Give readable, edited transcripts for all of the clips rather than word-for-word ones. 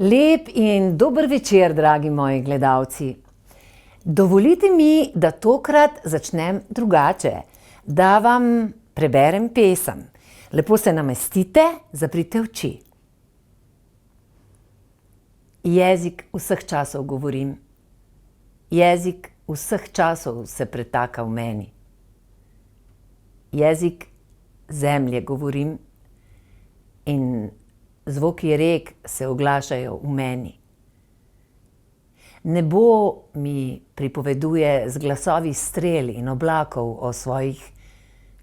Lep in dober večer, dragi moji gledalci. Dovolite mi, da tokrat začnem drugače, da vam preberem pesem. Lepo se namestite, zaprite oči. Jezik vseh časov govorim. Jezik vseh časov se pretaka v meni. Jezik zemlje govorim in zvoki rek se oglašajo v meni. Nebo mi pripoveduje z glasovi strel in oblakov o svojih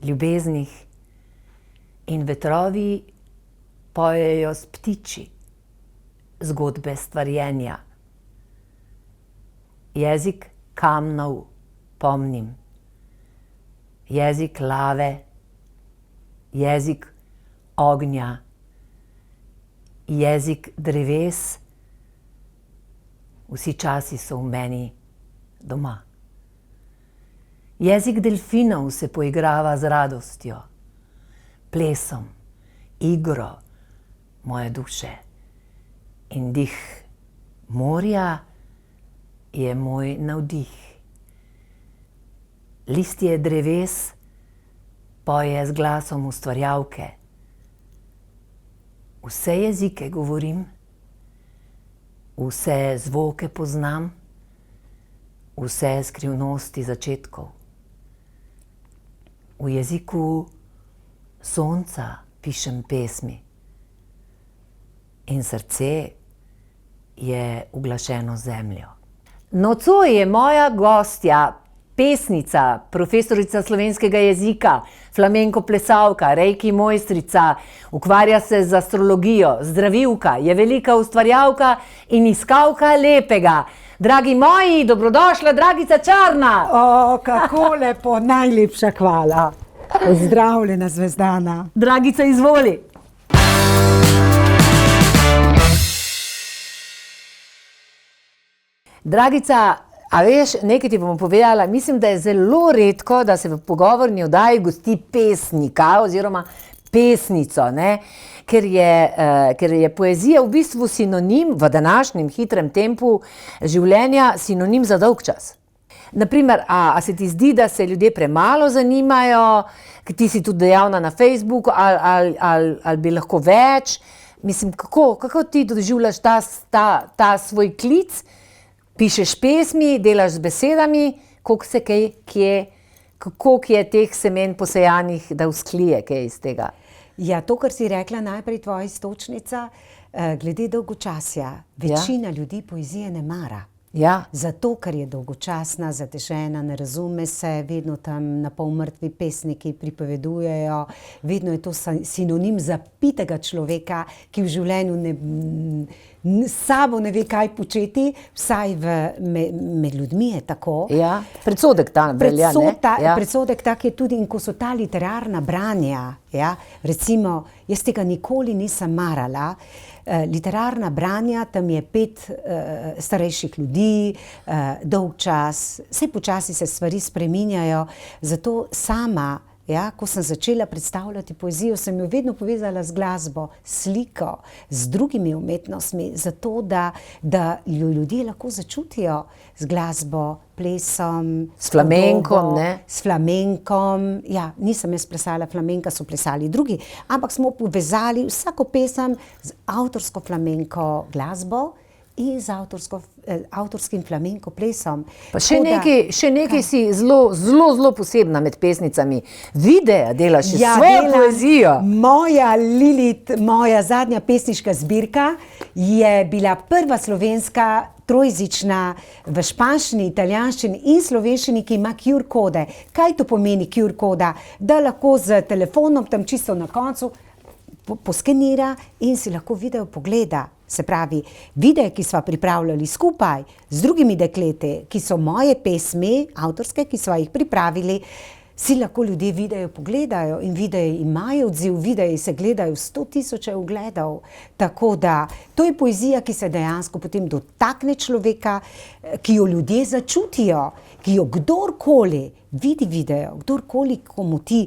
ljubeznih in vetrovi pojejo s ptiči zgodbe stvarjenja. Jezik kamnov pomnim, jezik lave, jezik ognja, jezik dreves, vsi časi so v meni doma. Jezik delfinov se poigrava z radostjo, plesom, igro moje duše. In dih morja je moj navdih. Listje dreves poje z glasom ustvarjalke. Vse jezike govorim, vse zvoke poznam, vse skrivnosti začetkov. V jeziku sonca pišem pesmi in srce je uglašeno zemljo. Nocoj je moja gostja, pesnica, profesorica slovenskega jezika, flamenko plesalka, reiki mojstrica, ukvarja se z astrologijo, zdravilka, je velika ustvarjalka in iskalka lepega. Dragi moji, dobrodošla, Dragica Čarna! O, kako lepo, najlepša hvala. Pozdravljena, Zvezdana. Dragica, izvoli! Dragica, a veš, nekaj ti bom povedala, mislim, da je zelo redko, da se v pogovorni oddaji gosti pesnika oziroma pesnico, ne? Ker je poezija v bistvu sinonim v današnjem hitrem tempu življenja, sinonim za dolg čas. Naprimer, a se ti zdi, da se ljudje premalo zanimajo, ti si tudi dejavna na Facebooku, ali bi lahko več? Mislim, kako ti doživljaš ta svoj klic? Pišeš pesmi, delaš z besedami, koliko je teh semen posejanih, da vzklije kaj iz tega? Ja, to, kar si rekla najprej, tvoja iztočnica, glede dolgočasja. Večina ljudi poezije ne mara. Ja. Zato, ker je dolgočasna, zatežena, ne razume se, vedno tam na pol mrtvi pesniki pripovedujejo, vedno je to sinonim zapitega človeka, ki v življenju s sabo ne ve, kaj početi, vsaj med ljudmi je tako. Ja, predsodek ta velja, ne? Ja. Predsodek tak je tudi, in ko so ta literarna branja, ja, recimo, jaz tega nikoli nisem marala, literarna branja, tam je 5 starejših ljudi, dolg čas, vse počasi se stvari spreminjajo, zato sama, ja, ko sem začela predstavljati poezijo, sem jo vedno povezala z glasbo, sliko, z drugimi umetnostmi, zato da jo ljudje lahko začutijo z glasbo, plesom, s flamenkom, ne? S flamenkom, ja, nisem jaz plesala flamenka, so plesali drugi, ampak smo povezali vsako pesem z avtorsko flamenko glasbo in z avtorskim flamenko plesom. Pa še nekaj si zelo posebna med pesnicami. Videa delaš svojo poezijo. Moja Lilith, moja zadnja pesniška zbirka je bila prva slovenska trojezična v španščini, italijanščini in slovenščini, ki ima QR kode. Kaj to pomeni QR koda? Da lahko z telefonom tam čisto na koncu poskenira in si lahko video pogleda. Se pravi, videe, ki sva pripravljali skupaj z drugimi dekleti, ki so moje pesmi, avtorske, ki sva jih pripravili, si lahko ljudje videe pogledajo in videi imajo odziv, videi se gledajo 100.000 ogledov. Tako da, to je poezija, ki se dejansko potem dotakne človeka, ki jo ljudje začutijo, ki jo kdorkoli vidi video, kdorkoli, komu ti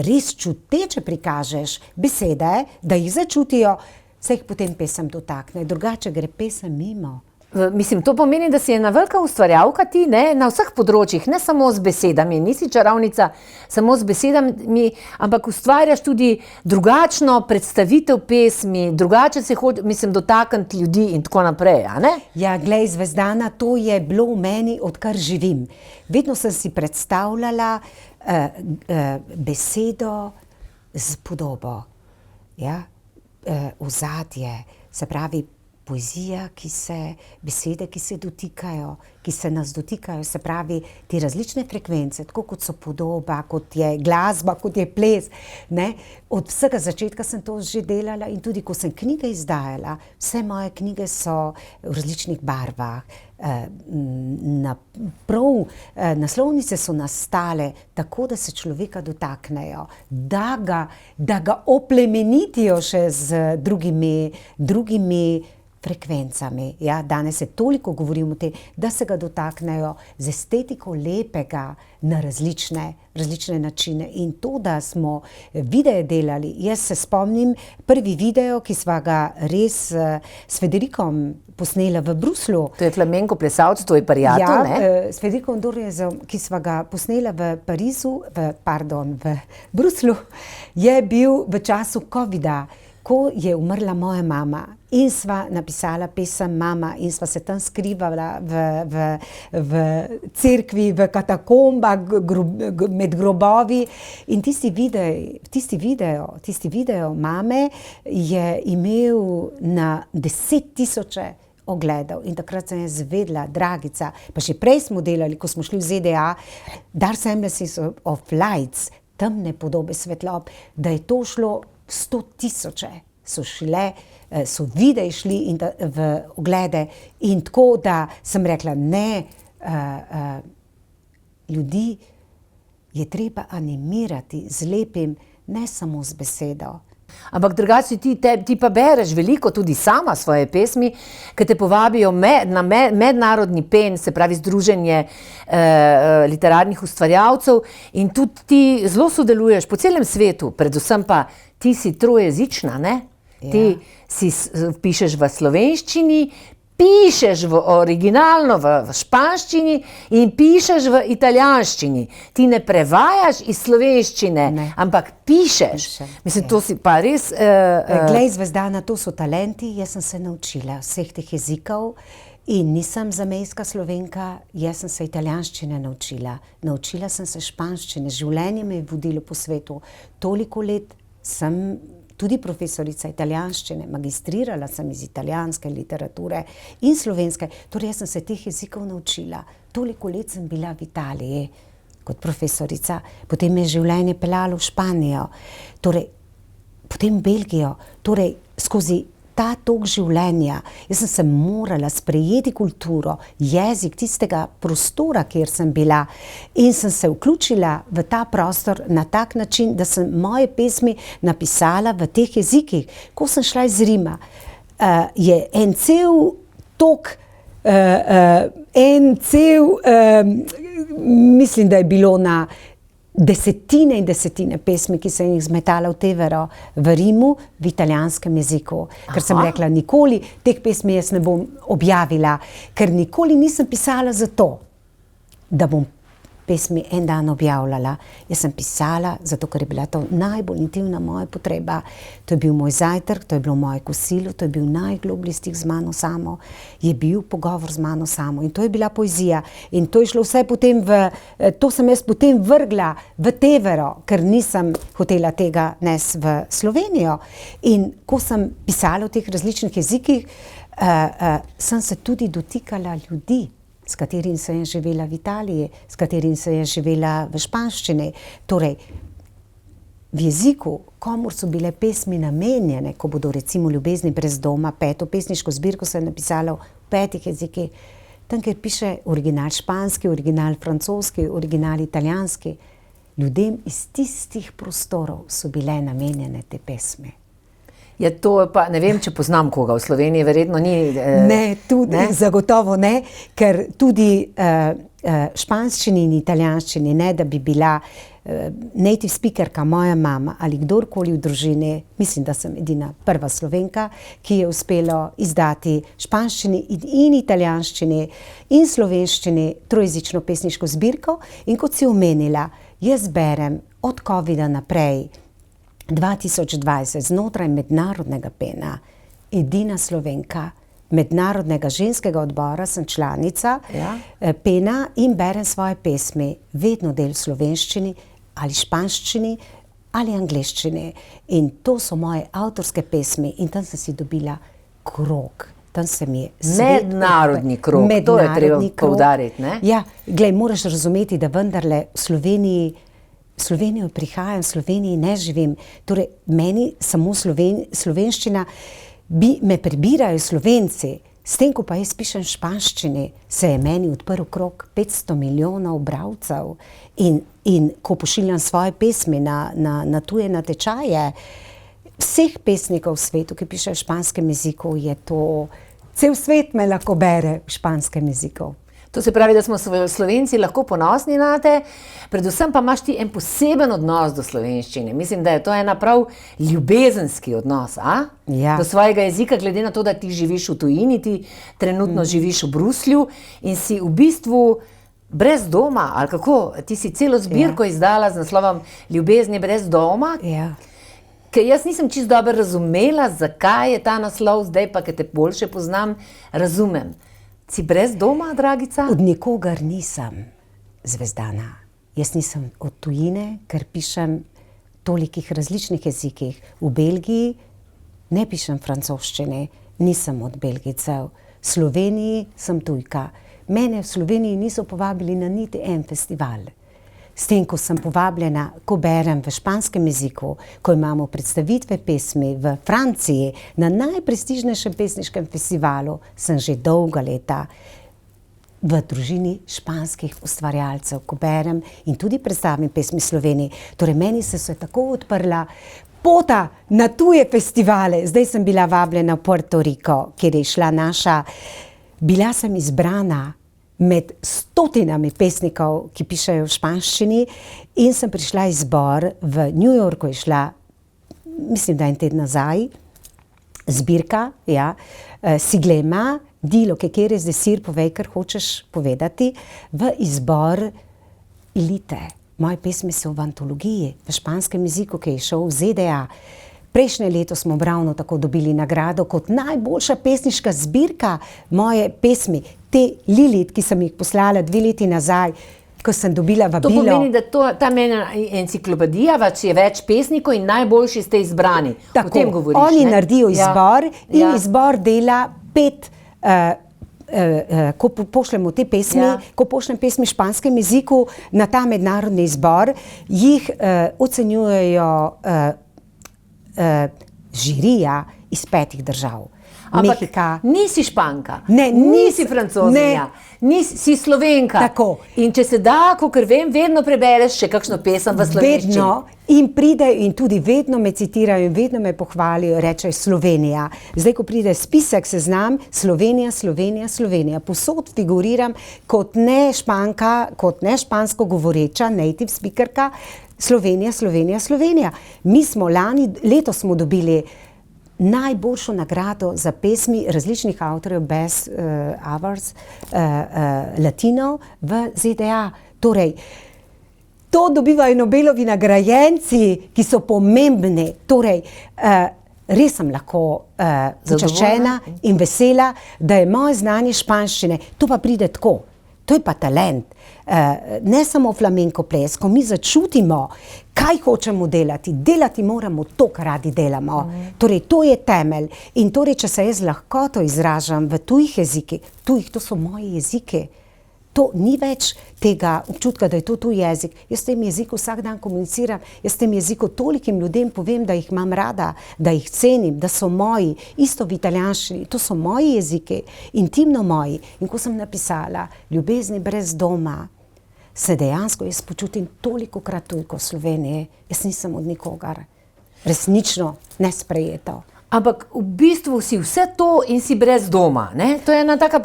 res čuteče prikažeš besede, da jih začutijo, se jih potem pesem dotakne, drugače gre pesem mimo. Mislim, to pomeni, da si ena velika ustvarjalka ti, ne, na vseh področjih, ne samo z besedami, nisi čarovnica samo z besedami, ampak ustvarjaš tudi drugačno predstavitev pesmi, drugače se dotakniti ljudi in tako naprej, a ne? Ja, glej, Zvezdana, to je bilo v meni, odkar živim. Vedno sem si predstavljala besedo z podobo, ja, ozadje, se pravi, poezija, besede, ki se dotikajo, ki se nas dotikajo, se pravi, te različne frekvence, tako kot so podoba, kot je glasba, kot je ples, ne. Od vsega začetka sem to že delala in tudi, ko sem knjige izdajala, vse moje knjige so v različnih barvah. Naslovnice so nastale tako, da se človeka dotaknejo, da ga oplemenitijo še z drugimi frekvencami. Ja, danes se toliko govorimo o tem, da se ga dotaknejo z estetiko lepega na različne načine. In to, da smo videe delali, jaz se spomnim prvi video, ki sva ga res s Federikom posnela v Bruslju. To je flamenko plesalec, to je prijatelj, ne? Ja, s Federikom Dorjezom, ki sva ga posnela v v Bruslju, je bil v času covida, ko je umrla moja mama in sva napisala pesem Mama in sva se tam skrivala v cerkvi, v katakombah, med grobovi in tisti video mame je imel na 10.000 ogledov in takrat sem jaz vedela, Dragica, pa še prej smo delali, ko smo šli v ZDA, Dark Symbols of Lights, temne podobe svetlob, da je to šlo 100.000 so videi šli v oglede in tako, da sem rekla, ne, ljudi je treba animirati z lepim, ne samo z besedo. Ampak drugače ti pa bereš veliko tudi sama svoje pesmi, ki te povabijo na mednarodni PEN, se pravi Združenje literarnih ustvarjalcev in tudi ti zelo sodeluješ po celem svetu, predvsem pa ti si trojezična, ne? Ja. Ti pišeš v slovenščini, pišeš originalno v španščini in pišeš v italijanščini. Ti ne prevajaš iz slovenščine, ampak pišeš. Mislim, to si pa res... Glej, Zvezdana, to so talenti, jaz sem se naučila vseh teh jezikov in nisem zamejska Slovenka, jaz sem se italijanščine naučila. Naučila sem se španščine, življenje me je vodilo po svetu. Toliko let sem tudi profesorica italijanščine, magistrirala sem iz italijanske literature in slovenske, torej jaz sem se teh jezikov naučila. Toliko let sem bila v Italiji kot profesorica, potem me je življenje peljalo v Španijo, torej potem v Belgijo, torej skozi ta tok življenja, jaz sem se morala sprejeti kulturo, jezik tistega prostora, kjer sem bila in sem se vključila v ta prostor na tak način, da sem moje pesmi napisala v teh jezikih. Ko sem šla iz Rima, je en cel tok, mislim, da je bilo na desetine in desetine pesmi, ki sem jih zmetala v Tevero v Rimu, v italijanskem jeziku. Ker sem rekla, nikoli teh pesmi jaz ne bom objavila, ker nikoli nisem pisala za to, da bom pesmi en dan objavljala. Jaz sem pisala, zato ker je bila to najbolj intimna moja potreba. To je bil moj zajtrk, to je bilo moje kosilo, to je bil najgloblji stik z mano samo, je bil pogovor z mano samo in to je bila poezija. In to je šlo vse potem to sem jaz potem vrgla v Tevero, ker nisem hotela tega nes v Slovenijo. In ko sem pisala v teh različnih jezikih, sem se tudi dotikala ljudi, s katerim sem živela v Italiji, s katerim sem živela v španščini. Torej, v jeziku, komur so bile pesmi namenjene, ko bodo recimo Ljubezni brez doma, 5. pesniško zbirko sem napisala v 5 jezikih, tam, kjer piše original španski, original francoski, original italijanski, ljudem iz tistih prostorov so bile namenjene te pesmi. Je to pa, ne vem, če poznam koga v Sloveniji, verjetno ni... Ne, tudi zagotovo ne, ker tudi španščini in italijanščini, ne da bi bila native speakerka moja mama ali kdorkoli v družini, mislim, da sem edina prva Slovenka, ki je uspelo izdati španščini in italijanščini in slovenščini trojezično pesniško zbirko. In kot si omenila, jaz berem od covida naprej 2020 znotraj mednarodnega PEN-a, edina Slovenka, Mednarodnega ženskega odbora, sem članica PEN-a in berem svoje pesmi, vedno del v slovenščini ali španščini ali angleščini. In to so moje avtorske pesmi in tam sem si dobila krog. Tam se mi je mednarodni krog, to je treba poudariti, ne? Ja, glej, moraš razumeti, da vendarle v Slovenijo prihajam, v Sloveniji ne živim. Torej, meni samo slovenščina me prebirajo Slovenci, s tem, ko pa jaz pišem v španščini, se je meni odprl krog 500 milijonov bralcev in ko pošiljam svoje pesmi na tuje natečaje, vseh pesnikov v svetu, ki pišejo v španskem jeziku, je to, cel svet me lahko bere v španskem jeziku. To se pravi, da smo Slovenci lahko ponosni na te, predvsem pa imaš ti en poseben odnos do slovenščine. Mislim, da je to ena prav ljubezenski odnos, Ja. Do svojega jezika, glede na to, da ti živiš v tujini, ti trenutno živiš v Bruslju in si v bistvu brez doma, ali kako? Ti si celo zbirko izdala z naslovom Ljubezni brez doma. Ja. Ker jaz nisem čisto dobro razumela, zakaj je ta naslov, zdaj pa, ker te boljše poznam, razumem. Si brez doma, Dragica? Od nikogar nisem, Zvezdana. Jaz nisem od tujine, ker pišem tolikih različnih jezikih. V Belgiji ne pišem francoščine, nisem od Belgijcev. V Sloveniji sem tujka. Mene v Sloveniji niso povabili na niti en festival. S tem, ko sem povabljena, ko berem v španskem jeziku, ko imamo predstavitve pesmi v Franciji, na najprestižnejšem pesniškem festivalu, sem že dolga leta v družini španskih ustvarjalcev, ko berem in tudi predstavim pesmi Sloveniji. Torej, meni se tako odprla pota na tuje festivale. Zdaj sem bila vabljena v Puerto Rico, kjer je šla bila sem izbrana med stotinami pesnikov, ki pišejo v španščini, in sem prišla izbor v New Yorku, je šla, mislim, da en teden nazaj, zbirka, Siglema, di lo que quieres decir, povej, kar hočeš povedati, v izbor elite. Moje pesmi so v antologiji, v španskem jeziku, ki je šel v ZDA. Prejšnje leto smo ravno tako dobili nagrado kot najboljša pesniška zbirka moje pesmi. Te Lilith, ki sem jih poslala 2 leti nazaj, ko sem dobila vabilo. To pomeni, da ta mena enciklopedija, je več pesnikov in najboljši ste izbrani. Tako, o tem govoriš, oni naredijo izbor in izbor dela 5, ko pošljemo te pesmi, ko pošljem pesmi v španskem jeziku na ta mednarodni izbor, jih ocenjujejo žirija iz 5 držav. Ampak Mehika, nisi Španka, Ne, nisi Francozinja, si Slovenka. Tako. In če se da, kakor vem, vedno prebereš še kakšno pesem v slovenščini. vedno in pridejo in tudi vedno me citirajo in vedno me pohvalijo, rečejo Slovenija. Zdaj, ko pride spisek, seznam, Slovenija, Slovenija, Slovenija. Posod figuriram kot ne Španka, kot ne špansko govoreča, native speakerka, Slovenija, Slovenija, Slovenija. Mi smo letos smo dobili najboljšo nagrado za pesmi različnih avtorjev Best Awards Latino v ZDA. Torej, to dobivajo Nobelovi nagrajenci, ki so pomembni. Torej, res sem lahko začaščena in vesela, da je moje znanje španščine. To pa pride tako. To je pa talent. Ne samo flamenko ples, ko mi začutimo, kaj hočemo delati. Delati moramo to, kar radi delamo. Torej, to je temelj. In torej, če se jaz lahkoto izražam v tujih jezikih, to so moji jeziki. To ni več tega občutka, da je to tuj jezik. Jaz v tem jeziku vsak dan komuniciram, jaz v tem jeziku tolikim ljudem povem, da jih imam rada, da jih cenim, da so moji, isto v italijanščini, to so moji jeziki, intimno moji. In ko sem napisala Ljubezni brez doma, se dejansko jaz počutim tolikokrat tujko v Sloveniji, jaz nisem od nikogar. Resnično nesprejeto. Ampak v bistvu si vse to in si brez doma, ne? To je ena taka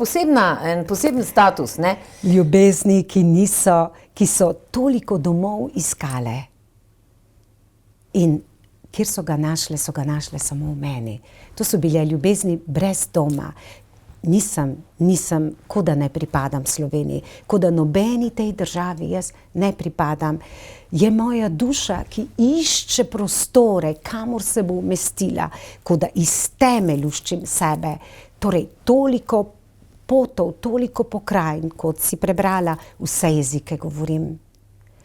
en poseben status, ne? Ljubezni, ki so toliko domov iskale. In kjer so ga našle samo v meni. To so bile ljubezni brez doma. Nisem, kot da ne pripadam Sloveniji, kot da nobeni tej državi jaz ne pripadam. Je moja duša, ki išče prostore, kamor se bo umestila, kot da iz teme luščim sebe. Torej, toliko potov, toliko pokrajin, kot si prebrala, vse jezike govorim,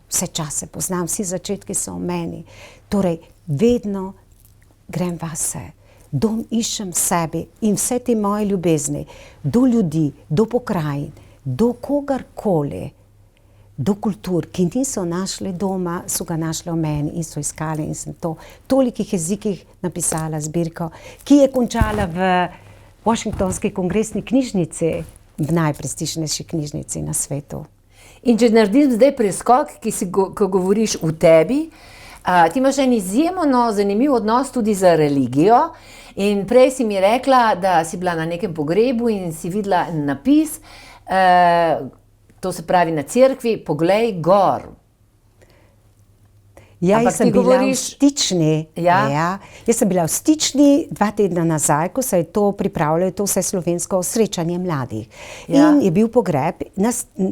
vse čase poznam, vsi začetki so v meni. Torej, vedno grem vase. Dom iščem sebi in vse te moje ljubezni do ljudi, do pokrajin, do kogarkoli, do kultur, ki niso našli doma, so ga našli v meni in so iskali in sem to v tolikih jezikih napisala zbirko, ki je končala v Washingtonski kongresni knjižnici, v najprestižnejši knjižnici na svetu. In če naredim zdaj preskok, ko govoriš v tebi, ti imaš en izjemno zanimiv odnos tudi z religijo. In prej si mi rekla, da si bila na nekem pogrebu in si videla napis, to se pravi na cerkvi, poglej gor. Ja, Ampak jaz sem ti bila v govoriš- Stični. Ja. Jaz sem bila v Stični 2 tedna nazaj, ko se je to pripravljalo, to vse slovensko srečanje mladih. Ja. In je bil pogreb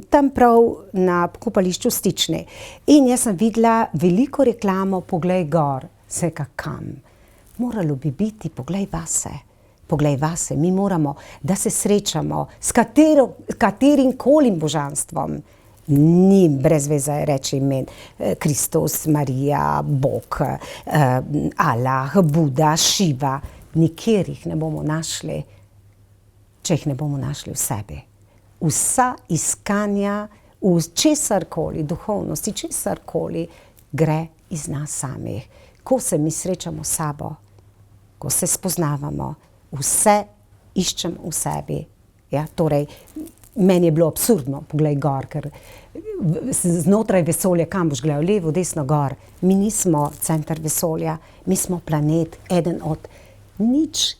tam prav na kopališču Stični. In jaz sem videla veliko reklamo, poglej gor, vsega kam. Moralo bi biti, poglej vase, mi moramo, da se srečamo s katerim kolim božanstvom. Ni brez veze reči imen, Kristus, Marija, Bog, Allah, Buda, Šiva. Nikjer jih ne bomo našli, če jih ne bomo našli v sebi. Vsa iskanja v česarkoli, duhovnosti, česarkoli gre iz nas samih. Ko se mi srečamo s sabo, ko se spoznavamo, vse iščem v sebi. Ja, torej, meni je bilo absurdno, poglej gor, ker znotraj vesolja, kam boš gledal, levo, desno, gor. Mi nismo center vesolja, mi smo planet, eden od nič,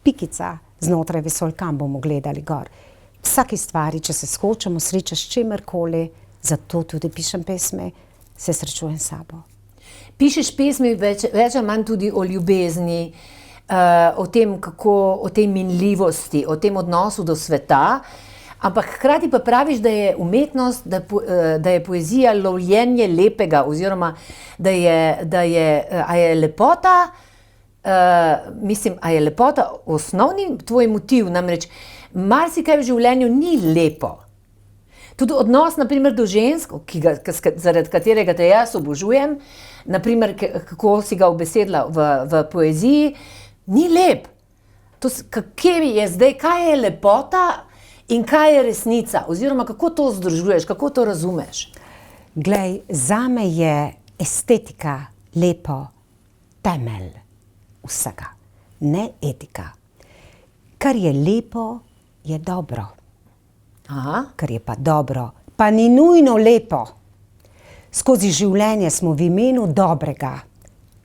pikica znotraj vesolja, kam bomo gledali gor. Vsaki stvari, če se skočimo, srečaš čemerkoli, zato tudi pišem pesmi, se srečujem s sabo. Pišeš pesmi več ali manj tudi o ljubezni, o tem, o tej minljivosti, o tem odnosu do sveta, ampak hkrati pa praviš, da je umetnost, da je poezija lovljenje lepega, oziroma a je lepota, a je lepota osnovni tvoj motiv, namreč marsikaj v življenju ni lepo. Tudi odnos, na primer, do žensk, zaradi katerega te jaz obožujem, na primer, kako si ga ubesedila v poeziji, ni lep. Kje je zdaj, kaj je lepota in kaj je resnica, oziroma kako to združuješ, kako to razumeš? Glej, zame je estetika lepo temelj vsega, ne etika. Kar je lepo, je dobro. Aha. Kar je pa dobro, pa ni nujno lepo. Skozi življenje smo v imenu dobrega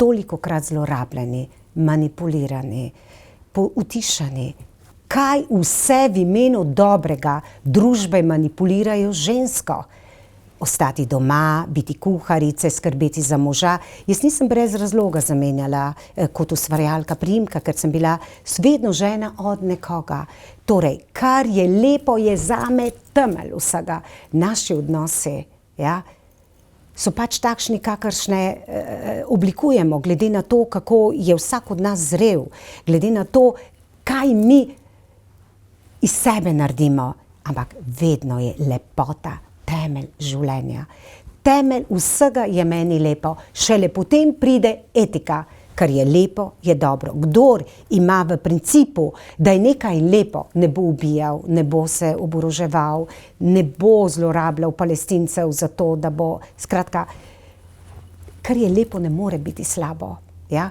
tolikokrat zlorabljeni, manipulirani, utišani. Kaj vse v imenu dobrega družbe manipulirajo žensko? Ostati doma, biti kuharice, skrbeti za moža. Jaz nisem brez razloga zamenjala kot ustvarjalka priimka, ker sem bila vedno žena od nekoga. Torej, kar je lepo, je zame temelj vsega. Naši odnosi, ja, so pač takšni, kakršne oblikujemo, glede na to, kako je vsak od nas zrel, glede na to, kaj mi iz sebe naredimo. Ampak vedno je lepota temelj življenja. Temelj vsega je meni lepo. Šele potem pride etika. Kar je lepo, je dobro. Kdor ima v principu, da je nekaj lepo, ne bo ubijal, ne bo se oboroževal, ne bo zlorabljal Palestincev za to, da bo, skratka, kar je lepo, ne more biti slabo. Ja?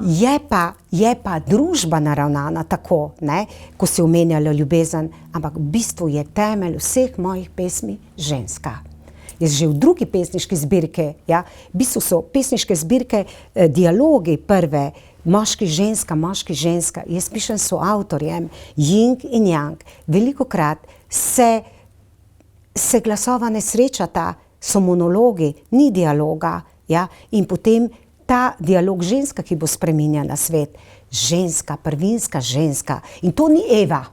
Je pa družba naravnana tako, ne? Ko si omenjala ljubezen, ampak v bistvu je temelj vseh mojih pesmi ženska. Jaz že v drugi pesniški zbirki, ja, v bistvu so pesniške zbirke, dialogi prve, moški, ženska. Jaz pišem s soavtorjem, Jing in Yang. Velikokrat se glasova ne srečata, so monologi, ni dialoga, ja? In potem ta dialog ženska, ki bo spreminjala svet. Ženska, prvinska ženska. In to ni Eva,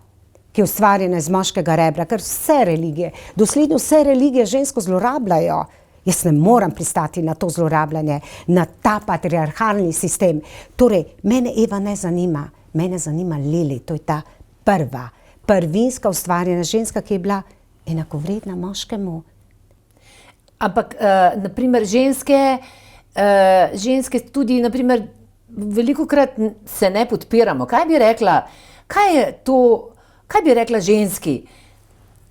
ki je ustvarjena iz moškega rebra, ker vse religije, dosledno vse religije žensko zlorabljajo. Jaz ne moram pristati na to zlorabljanje, na ta patriarhalni sistem. Torej, mene Eva ne zanima, mene zanima Lili, to je ta prvinska ustvarjena ženska, ki je bila enakovredna moškemu. Ampak, naprimer, ženske tudi, naprimer, velikokrat se ne podpiramo. Kaj bi rekla ženski,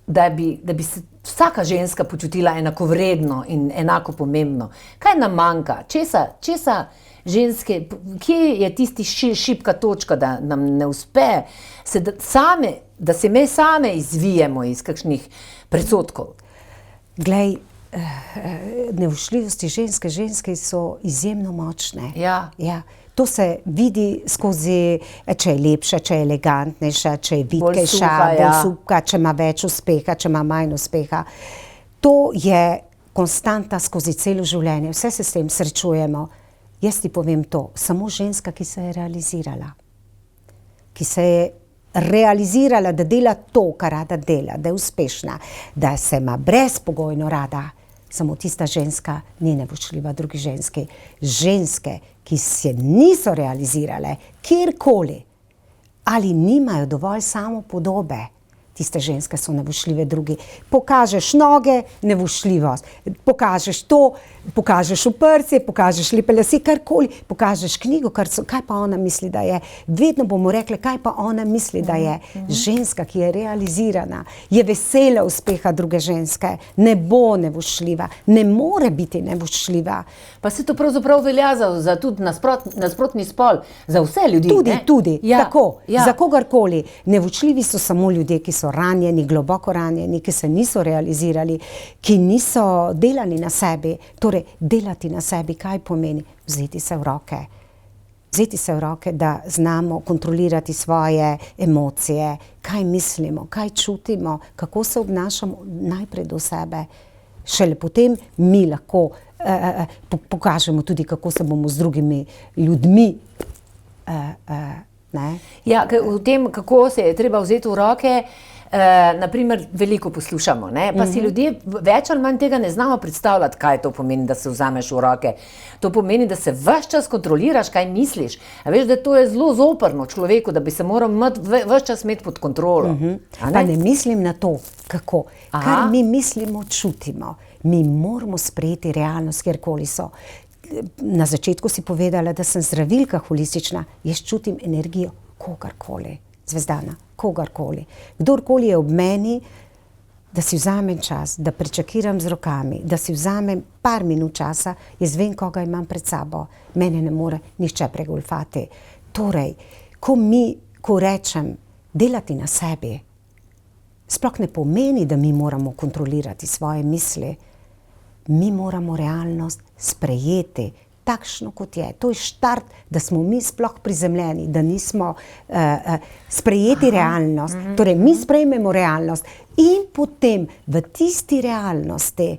da bi se vsaka ženska počutila enakovredno in enako pomembno? Kaj nam manjka? Česa ženske, kje je tisti šibka točka, da nam ne uspe, da se me same izvijemo iz kakšnih predsodkov? Glej, nevošljivosti ženske so izjemno močne. Ja. Ja. To se vidi skozi, če je lepša, če je elegantnejša, če je vitkejša, bolj suha, če ima več uspeha, če ima manj uspeha. To je konstanta skozi celo življenje. Vse se s tem srečujemo. Jaz ti povem to, samo ženska, ki se je realizirala. Ki se je realizirala, da dela to, kar rada dela, da je uspešna, da se ima brezpogojno rada. Samo tista ženska ni nevoščljiva drugi ženski. Ženske, ki se niso realizirale, kjerkoli, ali nimajo dovolj samopodobe, tiste ženske so nevoščljive drugi. Pokažeš noge, nevoščljivost. Pokažeš to, pokažeš oprce, pokažeš lepe lase, karkoli, pokažeš knjigo, kaj pa ona misli, da je. Vedno bomo rekli, kaj pa ona misli, da je. Ženska, ki je realizirana, je vesela uspeha druge ženske, ne bo nevoščljiva, ne more biti nevoščljiva. Pa se to pravzaprav velja za tudi nasprotni spol, za vse ljudi, ne? Tudi, ja, tako, ja. Za kogarkoli. Nevoščljivi so samo ljudje, ki so ranjeni, globoko ranjeni, ki se niso realizirali, ki niso delali na sebi. Torej, delati na sebi, kaj pomeni? Vzeti se v roke. Vzeti se v roke, da znamo kontrolirati svoje emocije, kaj mislimo, kaj čutimo, kako se obnašamo najprej do sebe. Šele potem mi lahko pokažemo tudi, kako se bomo z drugimi ljudmi. Ja, v tem, kako se je treba vzeti v roke, naprimer, veliko poslušamo, ne? Pa si ljudje več ali manj tega ne znamo predstavljati, kaj to pomeni, da se vzameš v roke. To pomeni, da se ves čas kontroliraš, kaj misliš. A veš, da to je zelo zoprno človeku, da bi se moral ves čas imeti pod kontrolo. Pa ne mislim na to, kako. Kar mi mislimo, čutimo. Mi moramo sprejeti realnost, kjerkoli so. Na začetku si povedala, da sem zdravilka holistična. Jaz čutim energijo kogarkoli. Zvezdana, kogarkoli. Kdorkoli je ob meni, da si vzamem čas, da prečakiram z rokami, da si vzamem par minut časa, jaz vem, koga imam pred sabo. Mene ne more nihče pregolfati. Torej, ko rečem delati na sebi, sploh ne pomeni, da mi moramo kontrolirati svoje misli. Mi moramo realnost sprejeti, takšno kot je. To je štart, da smo mi sploh prizemljeni, da nismo sprejeti realnost. Torej, mi sprejmemo realnost in potem v tisti realnosti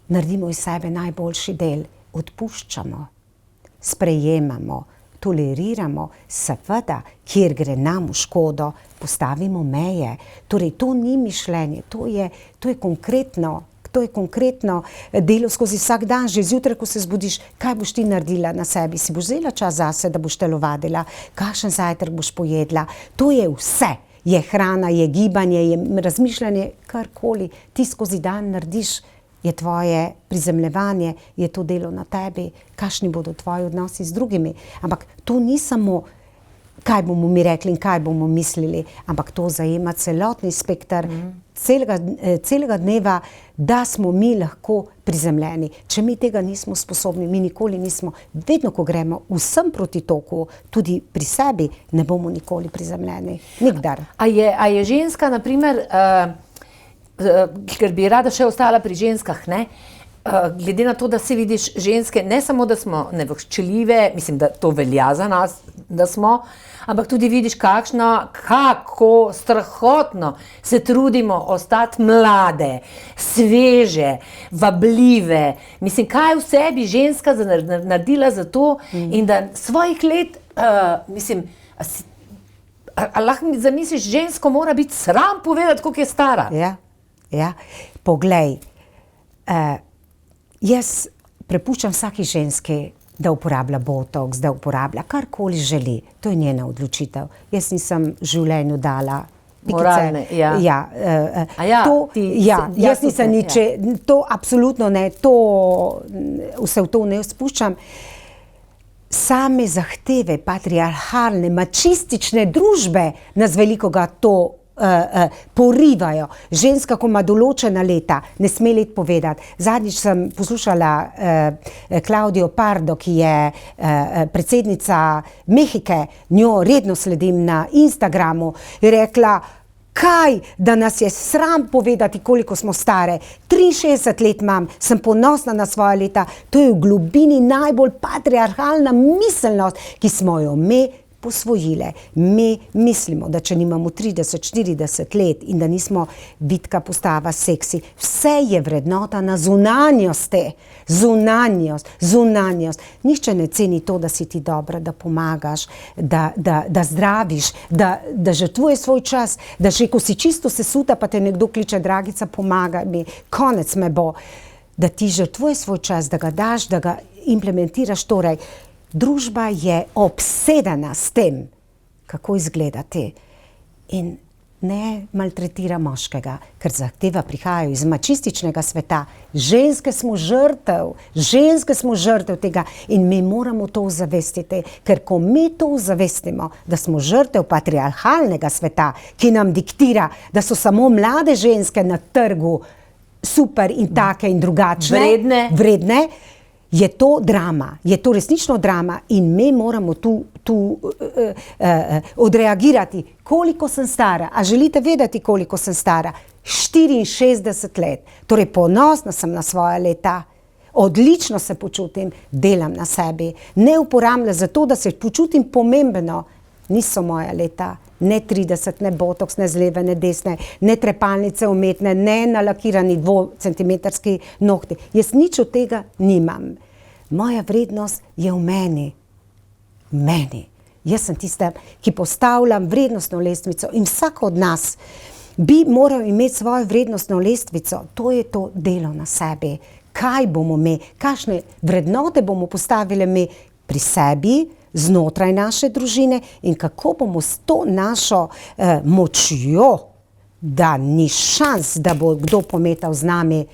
naredimo iz sebe najboljši del. Odpuščamo, sprejemamo, toleriramo, seveda, kjer gre nam v škodo, postavimo meje. Torej, to ni mišljenje, to je konkretno. To je konkretno delo skozi vsak dan, že zjutraj, ko se zbudiš, kaj boš ti naredila na sebi, si boš vzela čas zase, da boš telovadila, kakšen zajtrk boš pojedla, to je vse, je hrana, je gibanje, je razmišljanje, karkoli ti skozi dan narediš, je tvoje prizemljevanje, je to delo na tebi, kakšni bodo tvoji odnosi z drugimi, ampak to ni samo kaj bomo mi rekli in kaj bomo mislili, ampak to zajema celotni spektar celega dneva, da smo mi lahko prizemljeni. Če mi tega nismo sposobni, mi nikoli nismo, vedno, ko gremo vsem proti toku, tudi pri sebi, ne bomo nikoli prizemljeni. Nikdar. A je ženska, naprimer, ker bi rada še ostala pri ženskah, ne? glede na to, da se vidiš ženske, ne samo, da smo nevoščljive, mislim, da to velja za nas, da smo, ampak tudi vidiš, kako strahotno se trudimo ostati mlade, sveže, vabljive. Mislim, kaj je v sebi ženska naredila za to in da svojih let, mislim, a lahko zamisliš, žensko mora biti sram povedati, koliko je stara. Ja. Poglej, jaz prepuščam vsaki ženski, da uporablja botoks, da uporablja karkoli želi. To je njena odločitev. Jaz nisem življenju dala moralne, jaz nisem nič, to absolutno ne, vse v to ne spuščam. Same zahteve patriarhalne, mačistične družbe nas velikoga to porivajo. Ženska, ko ima določena leta, ne sme let povedati. Zadnjič sem poslušala Claudio Pardo, ki je predsednica Mehike, njo redno sledim na Instagramu, je rekla, kaj, da nas je sram povedati, koliko smo stare. 63 let imam, sem ponosna na svoja leta. To je v globini najbolj patriarhalna miselnost, ki smo jo mi posvojile. Mi mislimo, da če nimamo 30-40 let in da nismo vitka postava, seksi, vse je vrednota na zunanjosti. Zunanjost. Nihče ne ceni to, da si ti dobra, da pomagaš, da zdraviš, da žrtvuješ svoj čas, da že ko si čisto sesuta, pa te nekdo kliče, dragica, pomagaj mi, konec me bo. Da ti žrtvuješ svoj čas, da ga daš, da ga implementiraš. Torej, družba je obsedena s tem, kako izgledati in ne maltretira moškega, ker zahteva prihajajo iz mačističnega sveta. Ženske smo žrtev tega in mi moramo to ozavestiti, ker ko mi to ozavestimo, da smo žrtev patriarhalnega sveta, ki nam diktira, da so samo mlade ženske na trgu super in take in drugačne, vredne, je to drama, je to resnično drama in mi moramo tu odreagirati. Koliko sem stara? A želite vedeti, koliko sem stara? 64 let. Torej, ponosna sem na svoja leta. Odlično se počutim, delam na sebi. Ne uporabljam za to, da se počutim pomembno. Niso moja leta. Ne 30, ne botoks, ne z leve, ne desne, ne trepalnice umetne, ne nalakirani 2-centimetrski nohti. Jaz nič od tega nimam. Moja vrednost je v meni. Jaz sem tista, ki postavljam vrednostno lestvico in vsak od nas bi moral imeti svojo vrednostno lestvico. To je to delo na sebi. Kaj bomo mi, kakšne vrednote bomo postavili mi pri sebi, znotraj naše družine in kako bomo s to našo močjo, da ni šans, da bo kdo pometal z nami,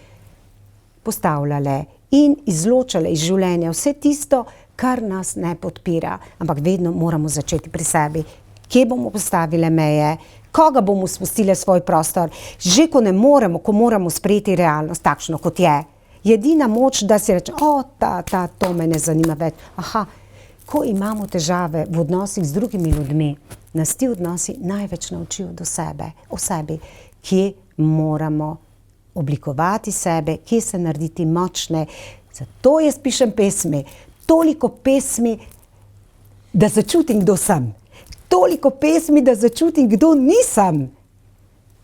postavljale in izločale iz življenja vse tisto, kar nas ne podpira. Ampak vedno moramo začeti pri sebi. Kje bomo postavile meje, koga bomo spustile svoj prostor, že ko ne moremo, ko moramo sprejeti realnost takšno, kot je. Je edina moč, da si reče, to me ne zanima več. Ko imamo težave v odnosih z drugimi ljudmi, nas ti odnosi največ naučijo o sebi, kje moramo oblikovati sebe, kje se narediti močne. Zato jaz pišem pesmi. Toliko pesmi, da začutim, kdo sem. Toliko pesmi, da začutim, kdo nisem.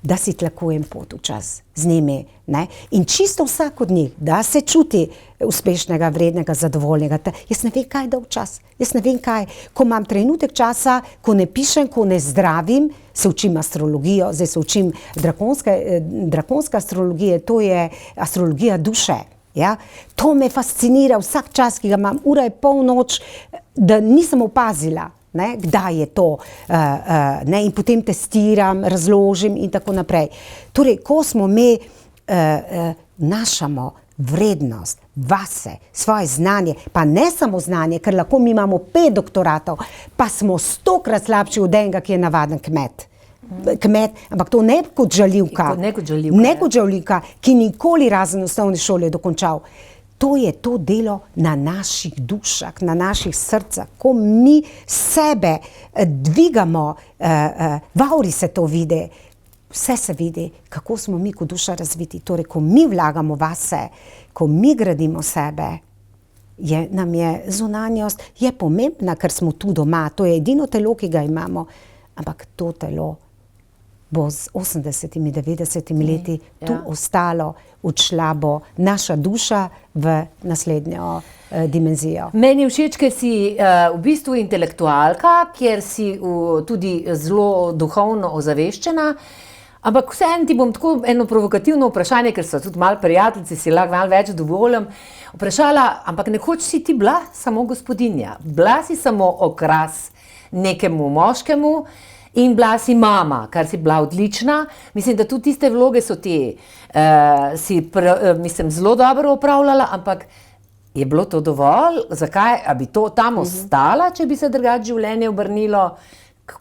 Da si tlakujem pot v čas z njimi. Ne? In čisto vsak od njih, da se čuti uspešnega, vrednega, zadovoljnega. Jaz ne vem, kaj je dolg čas. Jaz ne vem, kaj. Ko imam trenutek časa, ko ne pišem, ko ne zdravim, se učim astrologijo, zdaj se učim drakonske astrologije, to je astrologija duše. Ja? To me fascinira vsak čas, ki ga imam, ura je polnoč, da nisem opazila. Ne, kdaj je to, in potem testiram, razložim in tako naprej. Torej, ko smo mi našamo vrednost vase, svoje znanje, pa ne samo znanje, ker lahko mi imamo 5 doktoratov, pa smo 100-krat slabši od enega, ki je navaden kmet, ampak to ne kot žaljivka, ki nikoli razen osnovne šole dokončal. To je to delo na naših dušah, na naših srcah, ko mi sebe dvigamo, v auri se to vidi, vse se vidi, kako smo mi kot duša razviti. Torej, ko mi vlagamo vase, ko mi gradimo sebe, nam je zunanjost je pomembna, ker smo tu doma. To je edino telo, ki ga imamo. Ampak to telo bo z 80, 90 leti tu ostalo, odšla bo naša duša v naslednjo dimenzijo. Meni je všeč, ker si v bistvu intelektualka, kjer si tudi zelo duhovno ozaveščena, ampak vseeno ti bom tako eno provokativno vprašanje, ker so tudi malo prijateljici, si lahko malo več dovolim, vprašala, ampak nekoč si ti bila samo gospodinja, bila si samo okras nekemu moškemu in bila si mama, kar si bila odlična. Mislim, da tudi tiste vloge so mislim, zelo dobro opravljala, ampak je bilo to dovolj? Zakaj? A bi to tam ostala, če bi se drugače življenje obrnilo?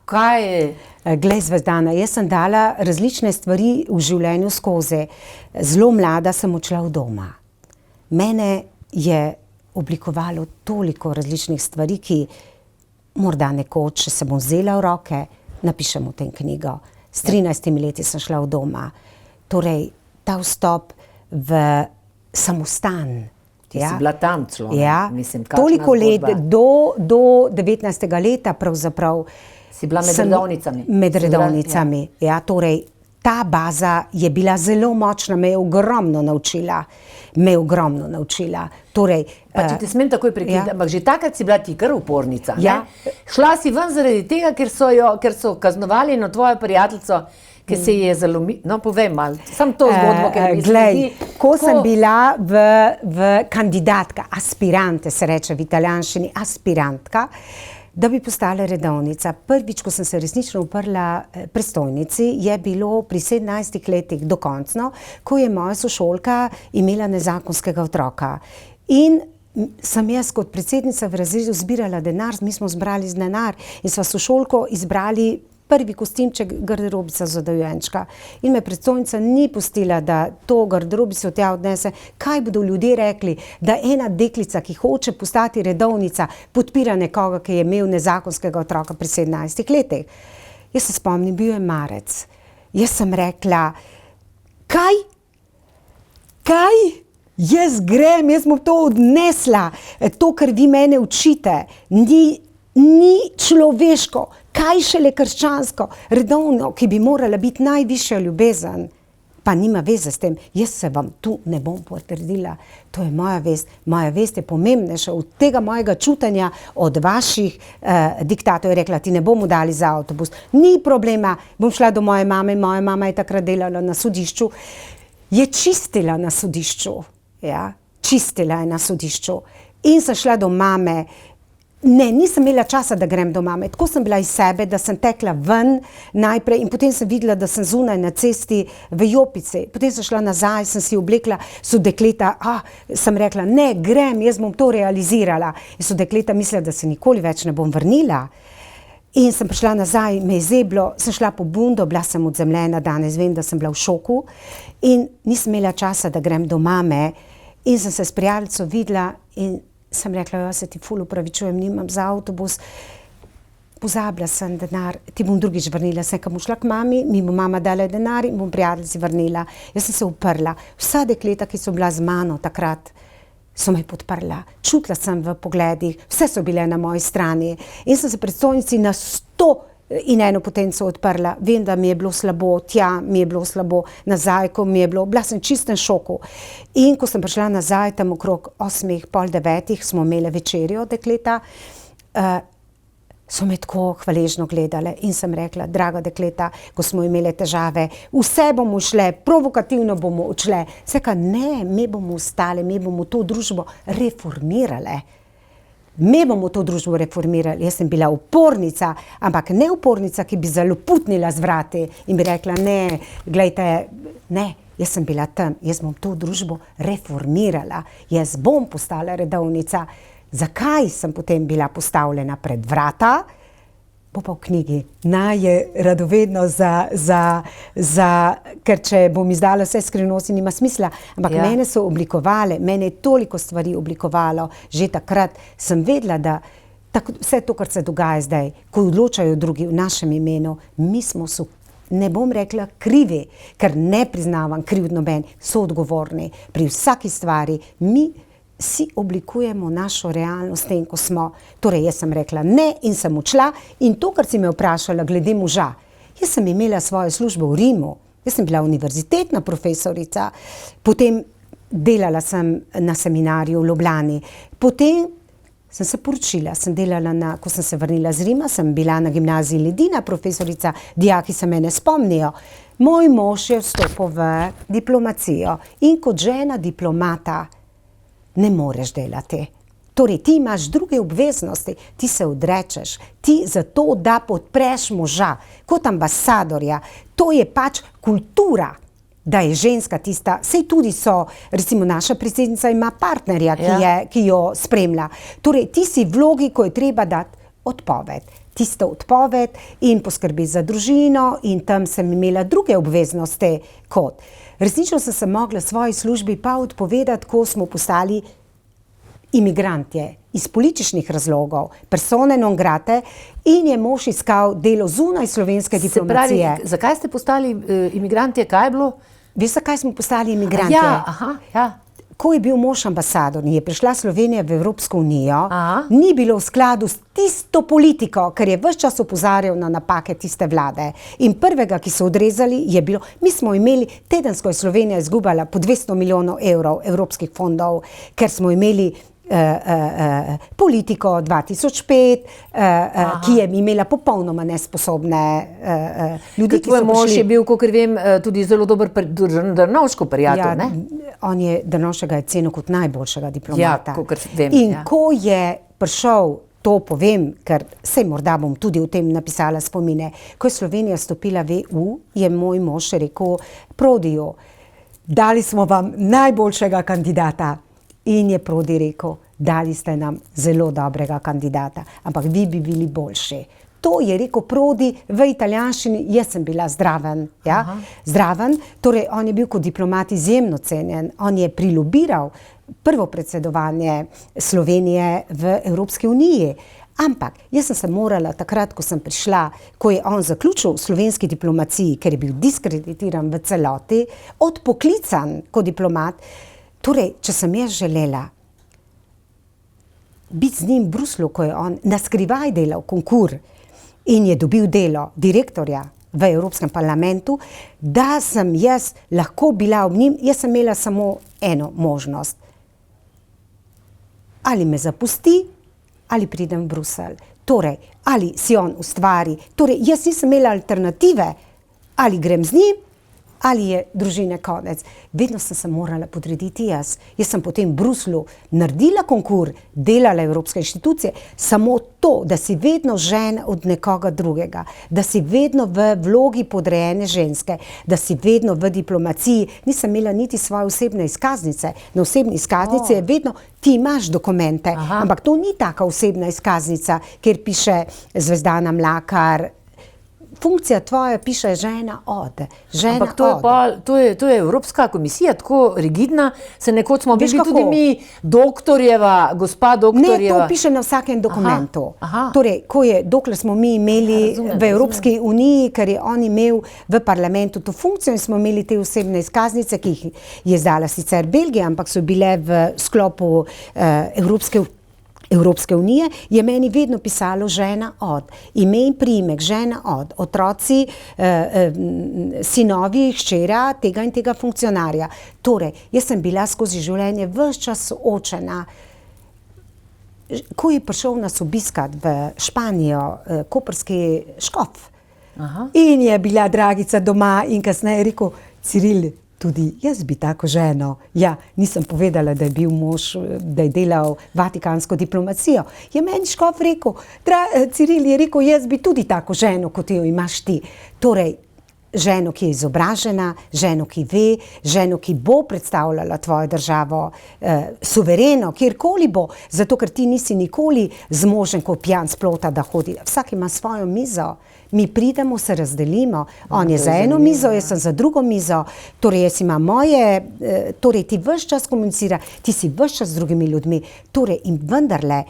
Kaj je? Glej, Zvezdana, jaz sem dala različne stvari v življenju skozi. Zelo mlada sem odšla od doma. Mene je oblikovalo toliko različnih stvari, ki morda nekoč, če se bom vzela v roke, napišem v tem knjigo. S 13 leti sem šla od doma. Torej, ta vstop v samostan. Ti si bila tam celo. Ja, mislim, toliko let, do 19. leta pravzaprav. Si bila med redovnicami. Med redovnicami, ja. Torej, ta baza je bila zelo močna, me je ogromno naučila. Torej, pa če te smem takoj prekiniti, ampak že takrat si bila ti kar upornica. Ja. Šla si ven zaradi tega, ker so kaznovali eno tvojo prijateljico, ki se je zalomila. No, povej malo, samo to zgodbo, ker mislim, glej, ko sem bila v kandidatka, aspirante se reče v italijanščini, aspirantka, da bi postala redovnica. Prvič, ko sem se resnično uprla predstojnici, je bilo pri 17 letih dokončno, ko je moja sošolka imela nezakonskega otroka. In sem jaz kot predsednica v razredu zbirala denar, mi smo zbrali denar in sva sošolko izbrali prvi kostimček garderobica za dojenčka. In me predstojnica ni pustila, da to garderobico tja odnese. Kaj bodo ljudje rekli, da ena deklica, ki hoče postati redovnica, podpira nekoga, ki je imel nezakonskega otroka pri 17 letih? Jaz se spomnim, bil je marec. Jaz sem rekla, kaj? Jaz grem, jaz bom to odnesla. To, kar vi mene učite, ni človeško, kaj šele krščansko, redovno, ki bi morala biti najvišja ljubezen, pa nima veze s tem. Jaz se vam tu ne bom potrdila. To je moja vest. Moja vest je pomembnejša od tega mojega čutenja, od vaših diktatov. Je rekla, ti ne bomo dali za avtobus. Ni problema, bom šla do moje mame. Moja mama je takrat delala na sodišču. Je čistila na sodišču. Ja, čistila je na sodišču. In sem šla do mame. Ne, nisem imela časa, da grem do mame. Tako sem bila iz sebe, da sem tekla ven najprej in potem sem videla, da sem zunaj na cesti v jopici. Potem sem šla nazaj, sem si oblekla, so dekleta, sem rekla, ne, grem, jaz bom to realizirala. In so dekleta mislila, da se nikoli več ne bom vrnila. In sem prišla nazaj, me je zeblo, sem šla po bundo, bila sem odzemljena, danes vem, da sem bila v šoku in nisem imela časa, da grem do mame in sem se s prijateljico videla in sem rekla, jaz se ti ful upravičujem, nimam za avtobus, pozabila sem denar, ti bom drugič vrnila, sem kam šla k mami, mi bo mama dala denar in bom prijateljici vrnila. Jaz sem se uprla. Vsa dekleta, ki so bila z mano takrat, so me podprla. Čutila sem v pogledih, vse so bile na moji strani in sem se predstojnici na 100 in eno potenco odprla. Vem, da mi je bilo slabo, tja mi je bilo slabo, nazaj, ko mi je bilo, bila sem čistem šoku. In ko sem prišla nazaj, tam okrog 8, pol 9, smo imeli večerjo dekleta, so me tako hvaležno gledale in sem rekla, draga dekleta, ko smo imeli težave, vse bomo šle, provokativno bomo odšle. Seka, ne, mi bomo ostale, mi bomo to družbo reformirale. Mi bomo to družbo reformirali. Jaz sem bila upornica, ampak ne upornica, ki bi zaloputnila z vrati in bi rekla, ne, glejte, ne, jaz sem bila tam, jaz bom to družbo reformirala, jaz bom postala redovnica. Zakaj sem potem bila postavljena pred vrata? Bo pa v knjigi. Naj je radovedno ker če bom izdala vse skrivnosti, nima smisla. Ampak mene so oblikovale, mene je toliko stvari oblikovalo. Že takrat sem vedela, da vse to, kar se dogaja zdaj, ko odločajo drugi v našem imenu, mi smo ne bom rekla krivi, ker ne priznavam krivd noben, so odgovorni pri vsaki stvari. Mi si oblikujemo našo realnost tem, ko smo. Torej, jaz sem rekla ne in sem odšla in to, kar si me vprašala glede moža. Jaz sem imela svojo službo v Rimu, jaz sem bila univerzitetna profesorica, potem delala sem na seminarju v Ljubljani, potem sem se poročila, sem delala ko sem se vrnila z Rima, sem bila na gimnaziji Ledina profesorica, dijaki se mene spomnijo. Moj mož je vstopil v diplomacijo in kot žena diplomata ne moreš delati. Torej, ti imaš druge obveznosti, ti se odrečeš, ti zato, da podpreš moža, kot ambasadorja. To je pač kultura, da je ženska tista, sej tudi so, recimo naša predsednica ima partnerja, ki jo spremlja. Torej, ti si v vlogi, ko je treba dati odpoved. Tisto odpoved in poskrbeti za družino in tam sem imela druge obveznosti kot. Resnično sem se mogla svoji službi pa odpovedati, ko smo postali imigrantje iz političnih razlogov, persone non grate in je mož iskal delo zunaj slovenske diplomacije. Se pravi, zakaj ste postali imigrantje, kaj je bilo? Veš, zakaj smo postali imigrantje? Ko je bil mož ambasador in je prišla Slovenija v Evropsko unijo, ni bilo v skladu s tisto politiko, ker je ves čas opozarjal na napake tiste vlade. In prvega, ki so odrezali, je bilo, mi smo imeli, tedensko je Slovenija izgubala po 200 milijonov evrov evropskih fondov, ker smo imeli politiko 2005, ki je imela popolnoma nesposobne ljudi, ki so prišli. Tvoj mož je bil, kakor vem, tudi zelo dober Drnovškov prijatelj, ne? On je Drnovšega je cenil kot najboljšega diplomata. Ja, kakor vem. In ko je prišel, to povem, ker sej morda bom tudi o tem napisala spomine, ko je Slovenija stopila v EU, je moj mož rekel Prodiju, dali smo vam najboljšega kandidata. In je Prodi rekel, dali ste nam zelo dobrega kandidata, ampak vi bi bili boljši. To je rekel Prodi v italijanščini, jaz sem bila zraven. Zraven, torej on je bil kot diplomat izjemno cenjen, on je prilobiral prvo predsedovanje Slovenije v Evropski uniji. Ampak jaz sem se morala takrat, ko sem prišla, ko je on zaključil v slovenski diplomaciji, ker je bil diskreditiran v celoti, odpoklican kot diplomat. Torej, če sem jaz želela biti z njim v Bruslju, ko je on naskrivaj delal konkur in je dobil delo direktorja v Evropskem parlamentu, da sem jaz lahko bila ob njim, jaz sem imela samo eno možnost. Ali me zapusti, ali pridem v Bruselj. Torej, ali si on ustvari. Torej, jaz nisem imela alternative, ali grem z njim, ali je družine konec. Vedno sem se morala podrediti jaz. Jaz sem potem v Bruslju naredila konkur, delala evropske inštitucije, samo to, da si vedno žena od nekoga drugega, da si vedno v vlogi podrejene ženske, da si vedno v diplomaciji, nisem imela niti svoje osebne izkaznice. Na osebni izkaznici je vedno, ti imaš dokumente, ampak to ni taka osebna izkaznica, kjer piše Zvezdana Mlakar, funkcija tvoja piše žena od. Ampak to je Evropska komisija, tako rigidna, se nekoč smo bili tudi mi, gospa doktorjeva. Ne, to piše na vsakem dokumentu. Torej, dokler smo mi imeli v Evropski uniji, ker je on imel v parlamentu to funkcijo in smo imeli te osebne izkaznice, ki jih je izdala sicer Belgija, ampak so bile v sklopu Evropske unije, je meni vedno pisalo žena od. Ime in priimek, žena od. Otroci, sinovi, hčera, tega in tega funkcionarja. Torej, jaz sem bila skozi življenje ves čas soočena. Ko je prišel nas obiskat v Španijo, koprski škof, in je bila Dragica doma in kasneje rekel, Ciril, tudi jaz bi tako ženo. Ja, nisem povedala, da je bil mož, da je delal vatikansko diplomacijo. Je meni škof rekel, Ciril je rekel, jaz bi tudi tako ženo, kot jo imaš ti. Torej, ženo, ki je izobražena, ženo, ki ve, ženo, ki bo predstavljala tvojo državo suvereno, kjerkoli bo, zato ker ti nisi nikoli zmožen kot pijan s plota, da hodi. Vsak ima svojo mizo. Mi pridemo, se razdelimo, on je za eno mizo, jaz sem za drugo mizo, torej jaz imam torej ti ves čas komunicira, ti si ves čas z drugimi ljudmi, torej in vendarle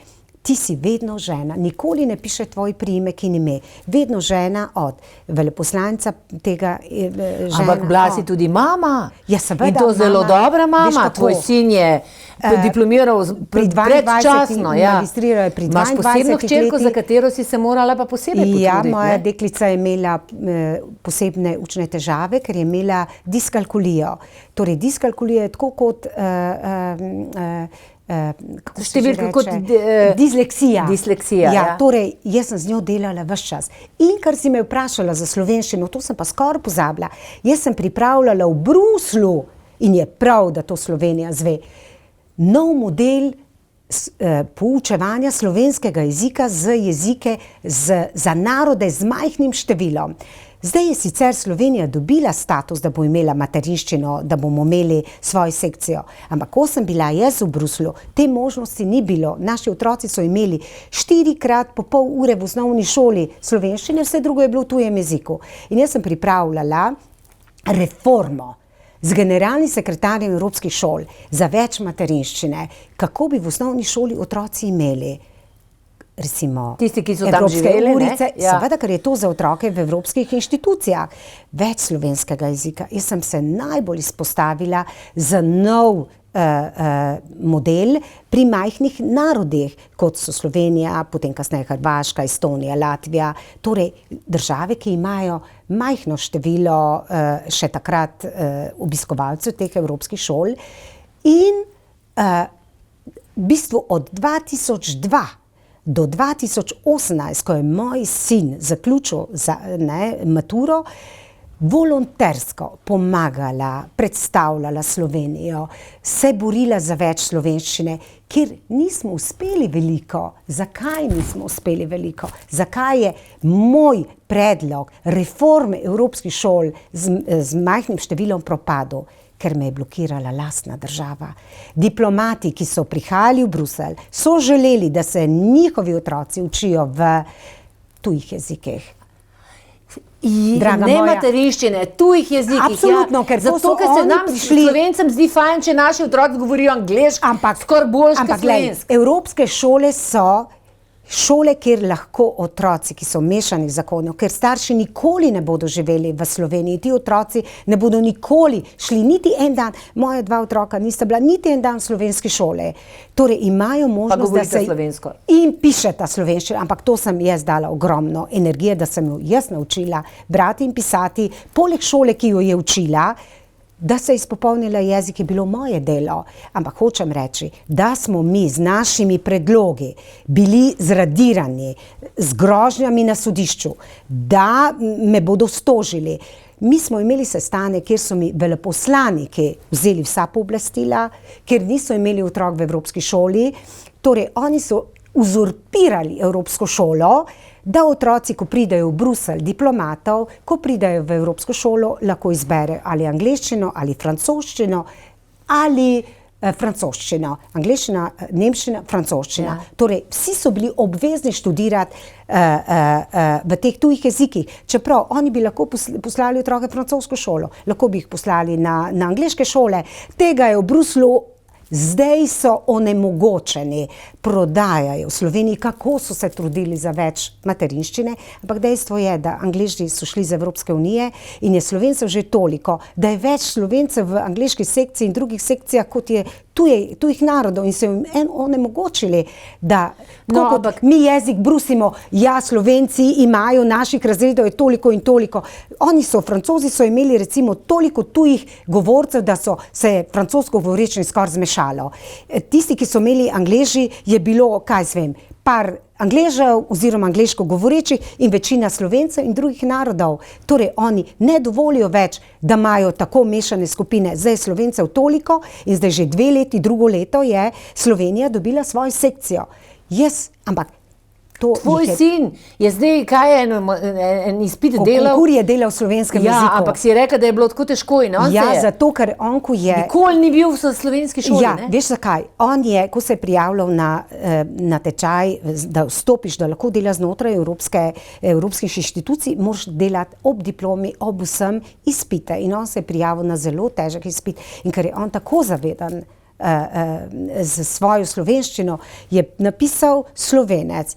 ti si vedno žena, nikoli ne piše tvoj priimek in ime, vedno žena od veleposlanca tega žena. Ampak bila si tudi mama. Ja, seveda, in to zelo mama, dobra veš mama. kako? Tvoj sin je diplomiral predčasno. Magistriral je pri 22 Imaš posebno hčerko, letih. za katero si se morala pa posebej potruditi. Ja, moja ne? deklica je imela posebne učne težave, ker je imela diskalkulijo. Torej, diskalkulija je tako kot kako se že Številka kot reče? Disleksija. Disleksija, ja. Torej, jaz sem z njo delala ves čas. In kar si me vprašala za slovenščino, to sem pa skoraj pozabila. Jaz sem pripravljala v Bruslu, in je prav, da to Slovenija zve, nov model poučevanja slovenskega jezika za narode z majhnim številom. Zdaj je sicer Slovenija dobila status, da bo imela materinščino, da bomo imeli svojo sekcijo. Ampak ko sem bila jaz v Bruslu, te možnosti ni bilo. Naši otroci so imeli 4x po pol ure v osnovni šoli slovenščine, vse drugo je bilo v tujem jeziku. In jaz sem pripravljala reformo z generalnim sekretarjem Evropskih šol za več materinščine, kako bi v osnovni šoli otroci imeli recimo tisti, ki so tam evropske živeli, urice, ja. seveda, ker je to za otroke v evropskih inštitucijah. Več slovenskega jezika. Jaz sem se najbolj izpostavila za nov model pri majhnih narodih, kot so Slovenija, potem kasneje Hrvaška, Estonija, Latvija, torej države, ki imajo majhno število še takrat obiskovalcev teh evropskih šol. In v bistvu od 2002 do 2018, ko je moj sin zaključil maturo, volontersko pomagala, predstavljala Slovenijo, se borila za več slovenščine, kjer nismo uspeli veliko. Zakaj nismo uspeli veliko? Zakaj je moj predlog reforme evropskih šol z majhnim številom propadel? Ker me je blokirala lastna država. Diplomati, ki so prihajali v Bruselj, so želeli, da se njihovi otroci učijo v tujih jezikih. Ne materinščine, tujih jezikih. Absolutno, ker to so ker se oni nam prišli. Slovencem zdi fajn, če naši otroci govorijo angleško, skoraj boljše kot slovensko. Evropske šole so šole, kjer lahko otroci, ki so mešanih zakonov, ker starši nikoli ne bodo živeli v Sloveniji, ti otroci ne bodo nikoli šli niti en dan, moja 2 otroka nista bila niti en dan v slovenski šole. Torej imajo možnost, da se slovensko. In pišeta slovenščino, ampak to sem jaz dala ogromno energije, da sem jo jaz naučila brati in pisati, poleg šole, ki jo je učila. Da se je izpopolnila jezik, je bilo moje delo. Ampak hočem reči, da smo mi z našimi predlogi bili zradirani z grožnjami na sodišču, da me bodo stožili. Mi smo imeli sestanek, kjer so mi veleposlaniki vzeli vsa pooblastila, ker niso imeli otrok v evropski šoli. Torej, oni so uzurpirali evropsko šolo, da otroci, ko pridejo v Bruselj, diplomatov, ko pridejo v evropsko šolo, lahko izberejo ali angleščino, ali francoščino, ali francoščino. Angleščina, nemščina, francoščina. Ja. Torej, vsi so bili obvezni študirati v teh tujih jezikih. Čeprav oni bi lahko poslali otroke v francosko šolo, lahko bi jih poslali na angleške šole. Tega je v Bruslu. Zdaj so onemogočeni, prodajajo v Sloveniji, kako so se trudili za več materinščine, ampak dejstvo je, da Angleži so šli iz Evropske unije in je Slovencev že toliko, da je več Slovencev v angleški sekciji in drugih sekcijah, kot je tujih narodov in so jim onemogočili, da kot mi jezik brusimo, ja, Slovenci imajo naših razredov je toliko in toliko. Francozi so imeli recimo toliko tujih govorcev, da so se francosko govorečni skoraj zmešalo. Tisti, ki so imeli Angleži, je bilo, par Angležev oziroma angleško govorečih in večina Slovencev in drugih narodov. Torej, oni ne dovolijo več, da imajo tako mešane skupine. Zdaj je Slovencev toliko in zdaj že 2 leti, drugo leto je Slovenija dobila svojo sekcijo. Ampak tvoj sin je zdaj, kaj je en izpit delal? Konkur je delal v slovenskem jeziku. Ja, ampak si rekel, da je bilo tako težko in on ja, zato, ker on, ko je... Nikoli ni bil v slovenski šoli, ja, ne? Veš zakaj? On je, ko se je prijavljal na tečaj, da vstopiš, da lahko dela znotraj evropskih inštitucij, moraš delati ob diplomi, ob vsem izpite. In on se je prijavil na zelo težek izpit. In ker je on tako zavedan z svojo slovenščino, je napisal Slovenec.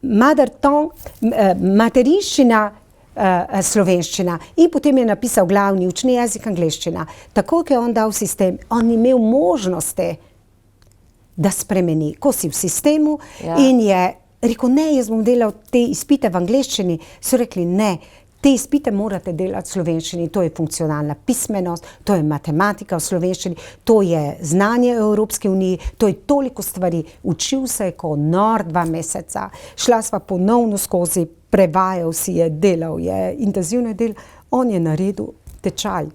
Mother tongue, materinščina, slovenščina in potem je napisal glavni učni jezik angleščina. Tako, ko je on dal sistem, on ni imel možnosti, da spremeni. Ko si v sistemu in je rekel, ne, jaz bom delal te izpite v angleščini, so rekli, ne, te izpite morate delati v slovenščini, to je funkcionalna pismenost, to je matematika v slovenščini, to je znanje o Evropski uniji, to je toliko stvari. Učil se je ko nor 2 meseca, šla sva ponovno skozi, prevajal si je, delal je, intenzivno je delal, on je naredil tečaj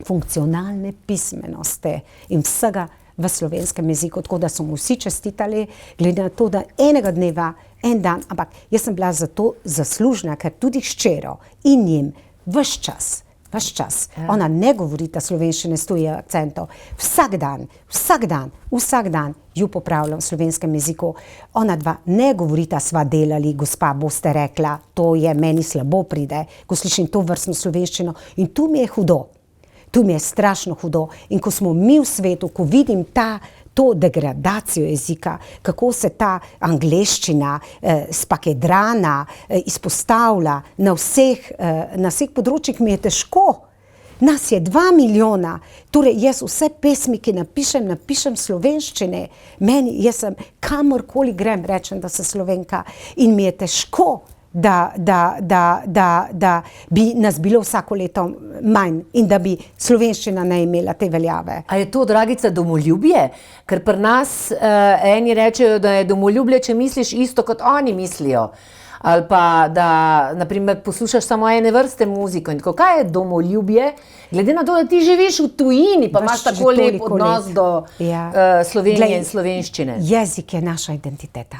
funkcionalne pismenosti in vsega v slovenskem jeziku, tako da so mu vsi čestitali, glede na to, da enega dneva, en dan, ampak jaz sem bila za to zaslužna, ker tudi hčero in njim ves čas, ona ne govorita slovenščine s tujih akcentov, vsak dan ju popravljam v slovenskem jeziku, ona dva ne govorita, sva delali, gospa, boste rekla, to je, meni slabo pride, ko slišim to vrstno slovenščino in tu mi je hudo. Tu mi je strašno hudo in ko smo mi v svetu, ko vidim to degradacijo jezika, kako se ta angleščina spakedrana izpostavlja na vseh področjih, mi je težko. Nas je 2 milijona, torej jaz vse pesmi, ki napišem slovenščine, jaz sem kamorkoli grem, rečem, da sem Slovenka in mi je težko, da bi nas bilo vsako leto manj in da bi slovenščina ne imela te veljave. A je to, Dragica, domoljubje? Ker pri nas eni rečejo, da je domoljubje, če misliš isto, kot oni mislijo. Ali pa, da naprimer poslušaš samo ene vrste muziko in tako. Kaj je domoljubje? Glede na to, da ti živiš v tujini, pa imaš tako lep odnos do Slovenije in slovenščine. Jezik je naša identiteta.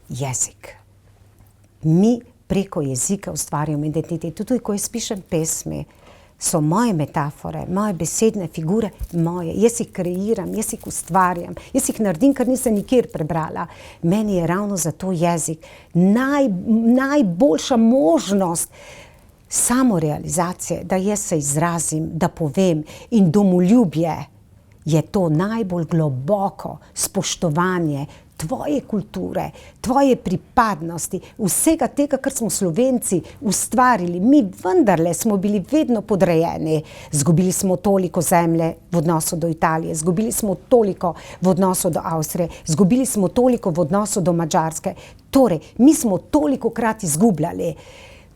Jezik. Mi preko jezika ustvarjamo identiteto. Tudi ko jaz pišem pesmi, so moje metafore, moje besedne figure moje. Jaz jih kreiram, jaz jih ustvarjam, jaz jih naredim, kar nisem nikjer prebrala. Meni je ravno zato jezik najboljša možnost samorealizacije, da jaz se izrazim, da povem, in domoljubje je to najbolj globoko spoštovanje tvoje kulture, tvoje pripadnosti, vsega tega, kar smo Slovenci ustvarili. Mi vendarle smo bili vedno podrejeni. Zgubili smo toliko zemlje v odnosu do Italije, zgubili smo toliko v odnosu do Avstrije, zgubili smo toliko v odnosu do Madžarske. Torej, mi smo tolikokrat izgubljali.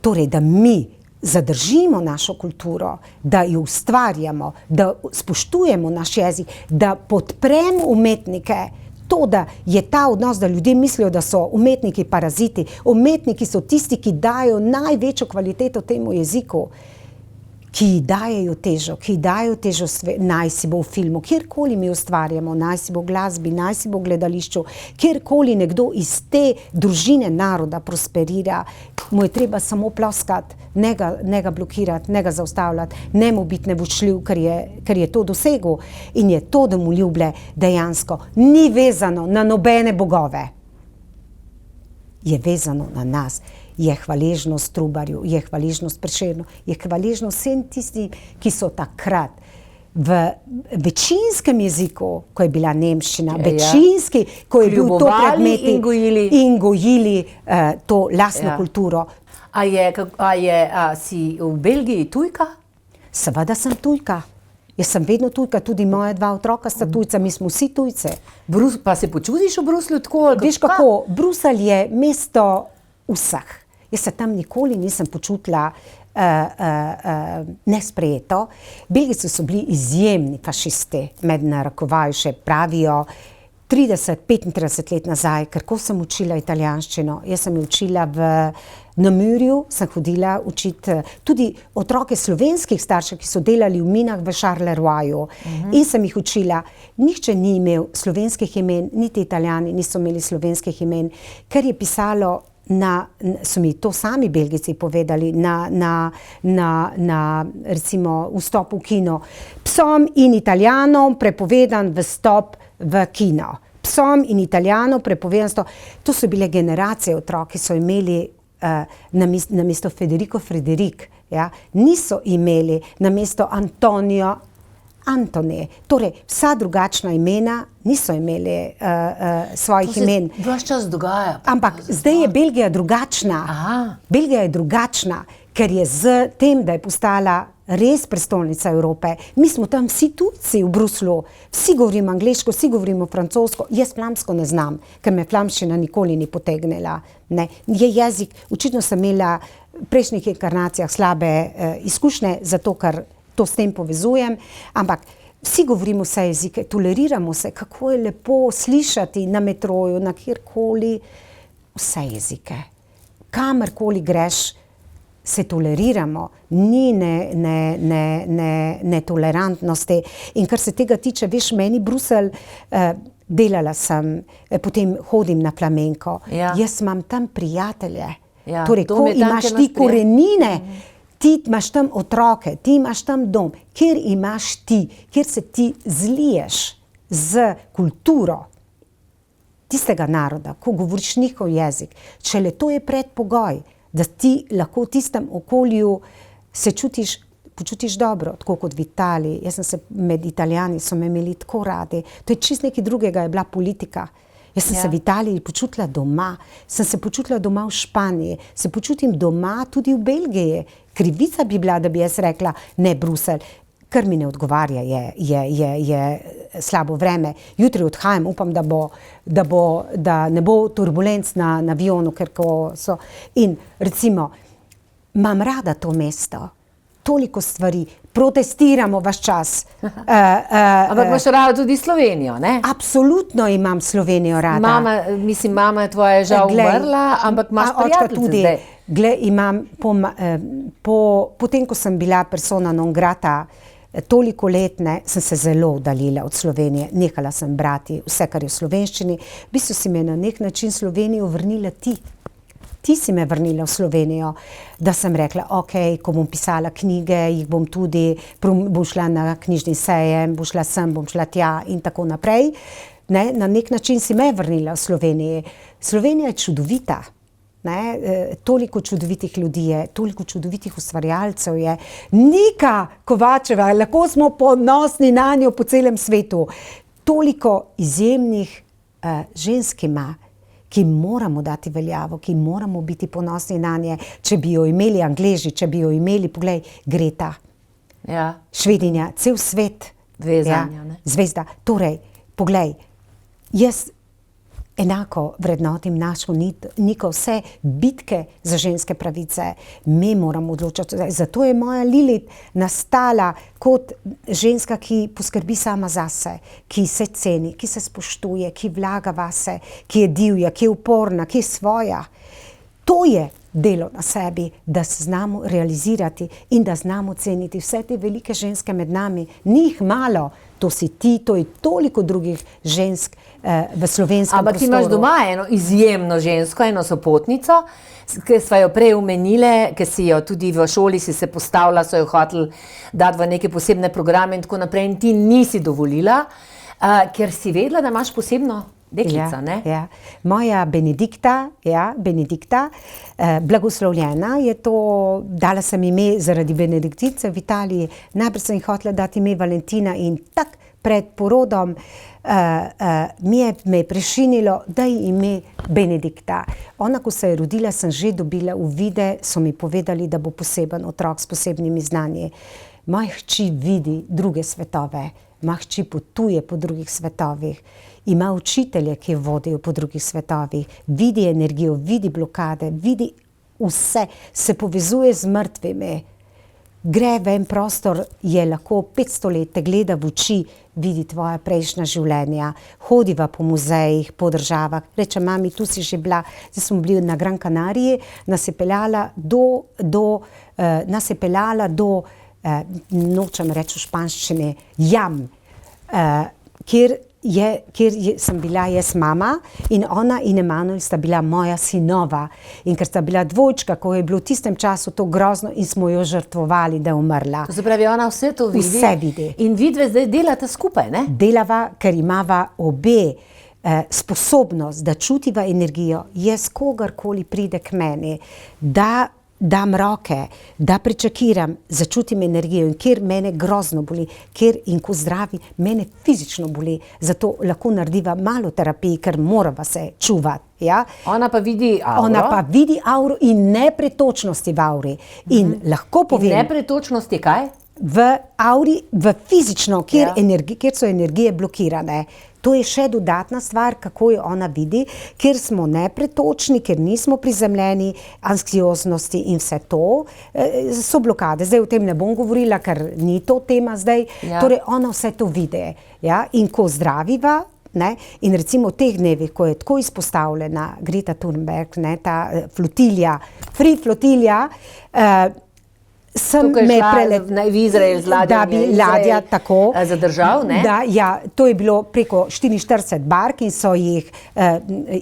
Torej, da mi zadržimo našo kulturo, da jo ustvarjamo, da spoštujemo naš jezik, da podpremo umetnike. To, da je ta odnos, da ljudje mislijo, da so umetniki paraziti. Umetniki so tisti, ki dajo največjo kvaliteto temu jeziku, ki dajo težo naj si bo v filmu, kjerkoli mi ustvarjamo, naj si bo v glasbi, naj si bo v gledališču, kjerkoli nekdo iz te družine naroda prosperira, mu je treba samo ploskati, ne ga blokirati, ne ga zaustavljati, ne mu biti nevoščljiv, ker je to dosegel in je to domoljubje dejansko ni vezano na nobene bogove. Je vezano na nas. Je hvaležnost Trubarju, je hvaležnost Prešernu, je hvaležnost vsem tistim, ki so takrat v večinskem jeziku, ko je bila nemščina, večinski, ko je bil to predmeti in gojili to lastno kulturo. A si v Belgiji tujka? Seveda sem tujka. Jaz sem vedno tujka, tudi moja 2 otroka sta tujca, mi smo vsi tujce. Pa se počutiš v Bruslju tako? Veš kako, Bruselj je mesto vseh. Jaz se tam nikoli nisem počutila nesprejeto. Belgijci so bili izjemni fašisti, med narekovaji še pravijo, 30-35 let nazaj, ker ko sem učila italijanščino, jaz sem jo učila na Murju, sem hodila učiti tudi otroke slovenskih staršev, ki so delali v minah v Charleroi in sem jih učila. Nihče ni imel slovenskih imen, niti Italijani niso imeli slovenskih imen, ker je pisalo so mi to sami Belgijci povedali, na recimo vstop v kino. Psom in Italijanom prepovedan vstop v kino. Psom in Italijanom prepovedan vstop. To so bile generacije otrok, ki so imeli namesto Federico Frederik, ja, niso imeli namesto Antonio Antoni. Torej, vsa drugačna imena niso imeli svojih imen. Ves čas dogaja. Ampak zdaj je Belgija drugačna. Aha. Belgija je drugačna, ker je z tem, da je postala res prestolnica Evrope. Mi smo tam vsi tujci v Bruslu, vsi govorimo angleško, vsi govorimo francosko, jaz flamsko ne znam, ker me flamščina nikoli ni potegnila. Ne. Je jezik, očitno sem imela v prejšnjih inkarnacijah slabe izkušnje, zato ker to s tem povezujem, ampak vsi govorimo vse jezike, toleriramo se, kako je lepo slišati na metroju, na kjerkoli, vse jezike. Kamorkoli greš, se toleriramo, ni netolerantnosti. In kar se tega tiče, veš, meni Bruselj, delala sem, potem hodim na flamenko, jaz imam tam prijatelje. Torej, ko imaš ti korenine, ti imaš tam otroke, ti imaš tam dom, kjer imaš ti, kjer se ti zliješ z kulturo tistega naroda, ko govoriš njihov jezik. Šele to je predpogoj, da ti lahko v tistem okolju se počutiš dobro, tako kot v Italiji. Jaz sem se med Italijani, so me imeli tako radi. To je čist nekaj drugega, je bila politika. Jaz sem se v Italiji počutila doma, sem se počutila doma v Španiji, se počutim doma tudi v Belgiji. Krivica bi bila, da bi jaz rekla, ne Bruselj, kar mi ne odgovarja, je slabo vreme. Jutri odhajam, upam, da ne bo turbulenc na avionu, ker ko so. In recimo, imam rada to mesto, toliko stvari, protestiramo vaš čas. Ampak imaš rada tudi Slovenijo, ne? Absolutno imam Slovenijo rada. Mama tvoja je žal umrla, ampak imaš prijateljice zdaj. Glej, imam, potem, ko sem bila persona non grata, toliko let, sem se zelo oddaljila od Slovenije, nehala sem brati vse, kar je v slovenščini. V bistvu si me na nek način Slovenijo vrnila ti. Ti si me vrnila v Slovenijo, da sem rekla, ok, ko bom pisala knjige, jih bom tudi, bom šla na knjižni sejem, bom šla sem, bom šla tja in tako naprej. Ne, na nek način si me vrnila v Sloveniji. Slovenija je čudovita. Ne, toliko čudovitih ljudi je, toliko čudovitih ustvarjalcev je. Nika Kovačeva, lahko smo ponosni na njo po celem svetu. Toliko izjemnih žensk ima, ki moramo dati veljavo, ki moramo biti ponosni na nje. Če bi jo imeli Angleži, če bi jo imeli, poglej, Greta, Švedinja, cel svet. Zvezda. Torej, poglej, jaz enako vrednotim našo Niko, vse bitke za ženske pravice, mi moramo odločati. Zato je moja Lilith nastala kot ženska, ki poskrbi sama zase, ki se ceni, ki se spoštuje, ki vlaga vase, ki je divja, ki je uporna, ki je svoja. To je delo na sebi, da se znamo realizirati in da znamo ceniti vse te velike ženske med nami. Ni jih malo, to si ti, to je toliko drugih žensk v slovenskem prostoru. Ampak ti imaš doma eno izjemno žensko, eno sopotnico, ki sva jo prej omenile, ki si jo tudi v šoli si se postavila, so jo hoteli dati v neke posebne programe in tako naprej in ti nisi dovolila, ker si vedela, da imaš posebno deklica, ne? Ja. Moja Benedikta, blagoslovljena je to, dala sem ime zaradi Benediktice v Italiji, najprej sem ji hotela dati ime Valentina in tak pred porodom me je prešinilo, da ji ime Benedikta. Ona, ko se je rodila, sem že dobila uvide, so mi povedali, da bo poseben otrok s posebnimi znanji. Moja hči vidi druge svetove, moja hči potuje po drugih svetovih, ima učitelje, ki jo vodijo po drugih svetovih, vidi energijo, vidi blokade, vidi vse, se povezuje z mrtvimi. Gre v en prostor, je lahko 500 let, te gleda v oči, vidi tvoja prejšnja življenja, hodiva po muzejih, po državah, reče, mami, tu si že bila, zdaj smo bili na Gran Canariji, nas je peljala do, nočem reči v španščini, jam, kjer sem bila jaz mama in ona in Emanuel sta bila moja sinova. In ker sta bila dvojčka, ko je bilo v tistem času to grozno in smo jo žrtvovali, da je umrla. To se pravi, ona vse to vidi. Vse vidi. In vidve zdaj delata skupaj, ne? Delava, ker imava obe sposobnost, da čutiva energijo, jaz kogarkoli pride k meni, da dam roke, da prečakiram, začutim energijo in kjer mene grozno boli, kjer in ko zdravi, mene fizično boli. Zato lahko narediva malo terapij, ker morava se čuvati. Ja? Ona pa vidi auro. Ona pa vidi auro in nepretočnosti v auri. In lahko povem... In nepretočnosti kaj? V auri, v fizično, kjer so energije blokirane. To je še dodatna stvar, kako jo ona vidi, ker smo nepretočni, ker nismo prizemljeni, anksioznosti in vse to, so blokade. Zdaj o tem ne bom govorila, ker ni to tema zdaj. Torej, ona vse to vidi. Ja? In ko zdraviva, ne? In recimo v teh dnevih, ko je tako izpostavljena Greta Thunberg, ne? Ta flotilja, free flotilja, tukaj je šla v Izrael z ladjo, da bi ladja tako zadržal, ne? Da, ja, to je bilo preko 44 bark in so jih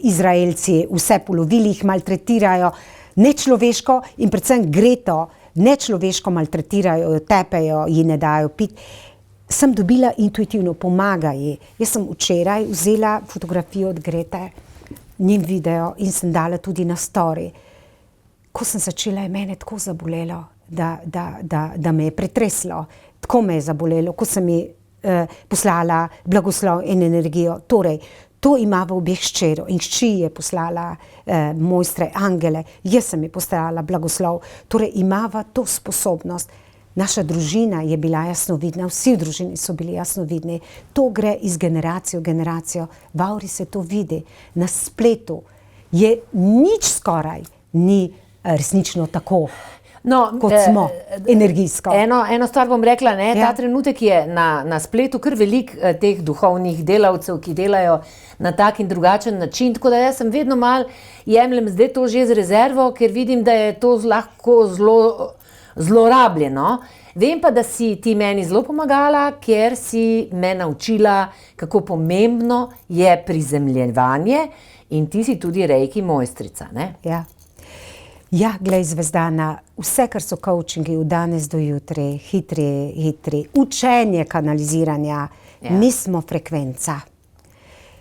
Izraelci vse polovili, jih maltretirajo nečloveško in predvsem Greto nečloveško maltretirajo, jo tepejo, ji ne dajo piti. Sem dobila intuitivno, pomaga ji. Jaz sem včeraj vzela fotografijo od Grete, njen video in sem dala tudi na story. Ko sem začela, je mene tako zabolelo, da me je pretreslo. Tako me je zabolelo, ko sem ji poslala blagoslov in energijo. Torej, to ima v obeh hčerov in hči je poslala mojstre, angele, jaz sem ji poslala blagoslov. Torej, imava to sposobnost. Naša družina je bila jasnovidna, vsi v družini so bili jasnovidni. To gre iz generacije v generacijo. V auri se to vidi. Na spletu je nič skoraj ni resnično tako, kot smo, energijsko. Eno stvar bom rekla, ne, ta trenutek je na spletu kar veliko teh duhovnih delavcev, ki delajo na tak in drugačen način, tako da jaz sem vedno mal jemljem zdaj to že z rezervo, ker vidim, da je to lahko zlorabljeno. Vem pa, da si ti meni zelo pomagala, ker si me naučila, kako pomembno je prizemljevanje in ti si tudi reiki mojstrica, ne? Ja. Ja, glej, Zvezdana, vse, kar so coachingi od danes do jutri, hitri, učenje kanaliziranja, mi smo frekvenca.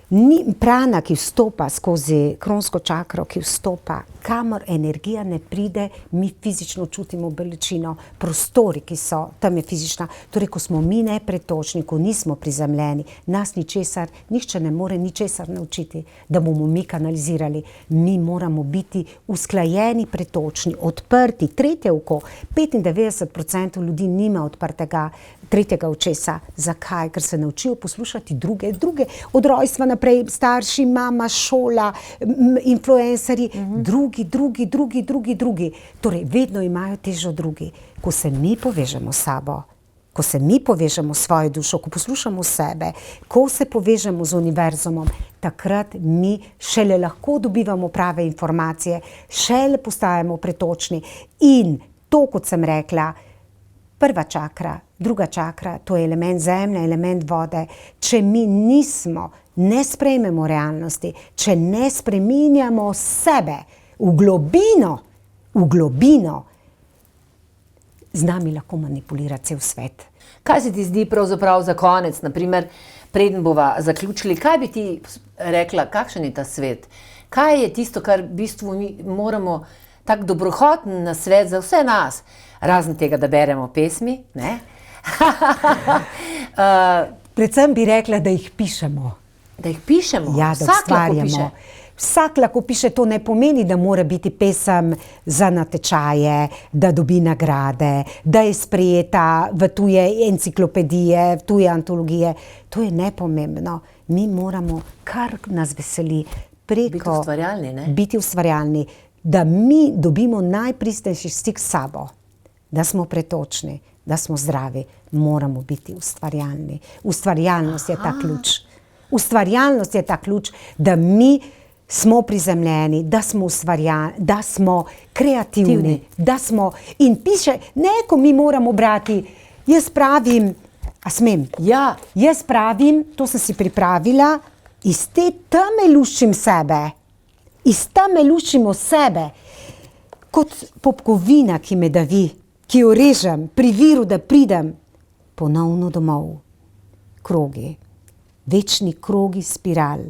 Ni prana, ki vstopa skozi kronsko čakro, ki vstopa, kamor energija ne pride, mi fizično čutimo bolečino, prostori, ki so, tam je fizična. Torej, ko smo mi nepretočni, ko nismo prizemljeni, nas ničesar, nihče ne more ničesar naučiti, da bomo mi kanalizirali. Mi moramo biti usklajeni, pretočni, odprti. Tretje oko, 95% ljudi nima odprtega tretjega očesa. Zakaj? Ker se naučijo poslušati druge, od rojstva naprej, starši, mama, šola, influencerji, drugi. Torej, vedno imajo težo drugi. Ko se mi povežemo s sabo, ko se mi povežemo s svojo dušo, ko poslušamo sebe, ko se povežemo z univerzumom, takrat mi šele lahko dobivamo prave informacije, šele postajamo pretočni. In to, kot sem rekla, prva čakra, druga čakra, to je element zemlje, element vode. Če mi ne sprejmemo realnosti, če ne spreminjamo sebe v globino, z nami lahko manipulira cel svet. Kaj se ti zdi pravzaprav za konec, naprimer, preden bova zaključili, kaj bi ti rekla, kakšen je ta svet? Kaj je tisto, kar v bistvu mi moramo, tak dobrohoten nasvet za vse nas, razen tega, da beremo pesmi, ne? Predvsem bi rekla, da jih pišemo. Da jih pišemo? Ja, da ustvarjamo. Vsak lahko piše, to ne pomeni, da mora biti pesem za natečaje, da dobi nagrade, da je sprejeta v tuje enciklopedije, v tuje antologije. To je nepomembno. Mi moramo, kar nas veseli, Biti ustvarjalni, ne? Biti ustvarjalni, da mi dobimo najpristnejši stik s sabo, da smo pretočni, da smo zdravi, moramo biti ustvarjalni. Ustvarjalnost je ta ključ. Ustvarjalnost je ta ključ, da mi smo prizemljeni, da smo ustvarjalni, da smo kreativni, da smo... In piše, ne, ko mi moramo brati, jaz pravim, a smem? Ja. Jaz pravim, to sem si pripravila, iz te teme luščim sebe. Iz teme luščimo sebe. Kot popkovina, ki me davi, ki jo režem, pri viru, da pridem ponovno domov. Krogi, večni krogi spiral,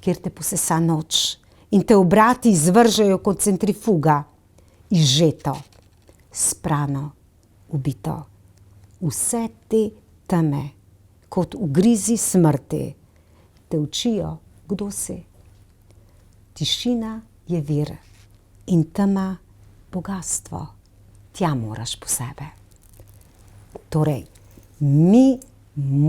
kjer te posesa noč in te obrati izvržejo kot centrifuga izžeto, sprano, ubito. Vse te teme, kot ugrizi smrti, te učijo, kdo si. Tišina je vir in tema bogastvo. Tja moraš po sebe. Torej, mi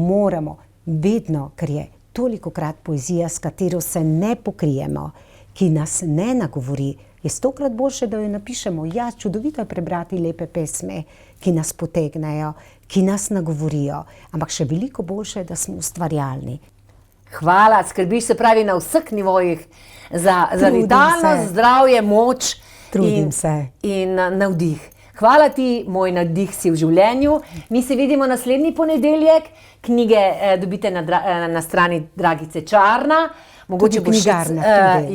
moramo vedno, ker je tolikokrat poezija, s katero se ne pokrijemo, ki nas ne nagovori, je stokrat boljše, da jo napišemo. Ja, čudovito je prebrati lepe pesmi, ki nas potegnejo, ki nas nagovorijo, ampak še veliko boljše je, da smo ustvarjalni. Hvala, skrbiš se pravi na vseh nivojih za vitalnost, zdravje, moč in navdih. Hvala ti, moj navdih si v življenju. Mi se vidimo naslednji ponedeljek. Knjige dobite na strani Dragice Čarna. Mogoče tudi v knjigarnah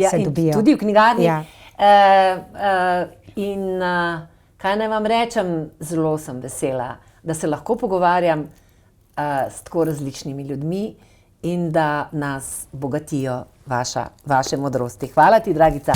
se dobijo. Tudi v knjigarni. Ja. Kaj naj vam rečem, zelo sem vesela, da se lahko pogovarjam s tako različnimi ljudmi in da nas bogatijo vaše modrosti. Hvala ti, Dragica.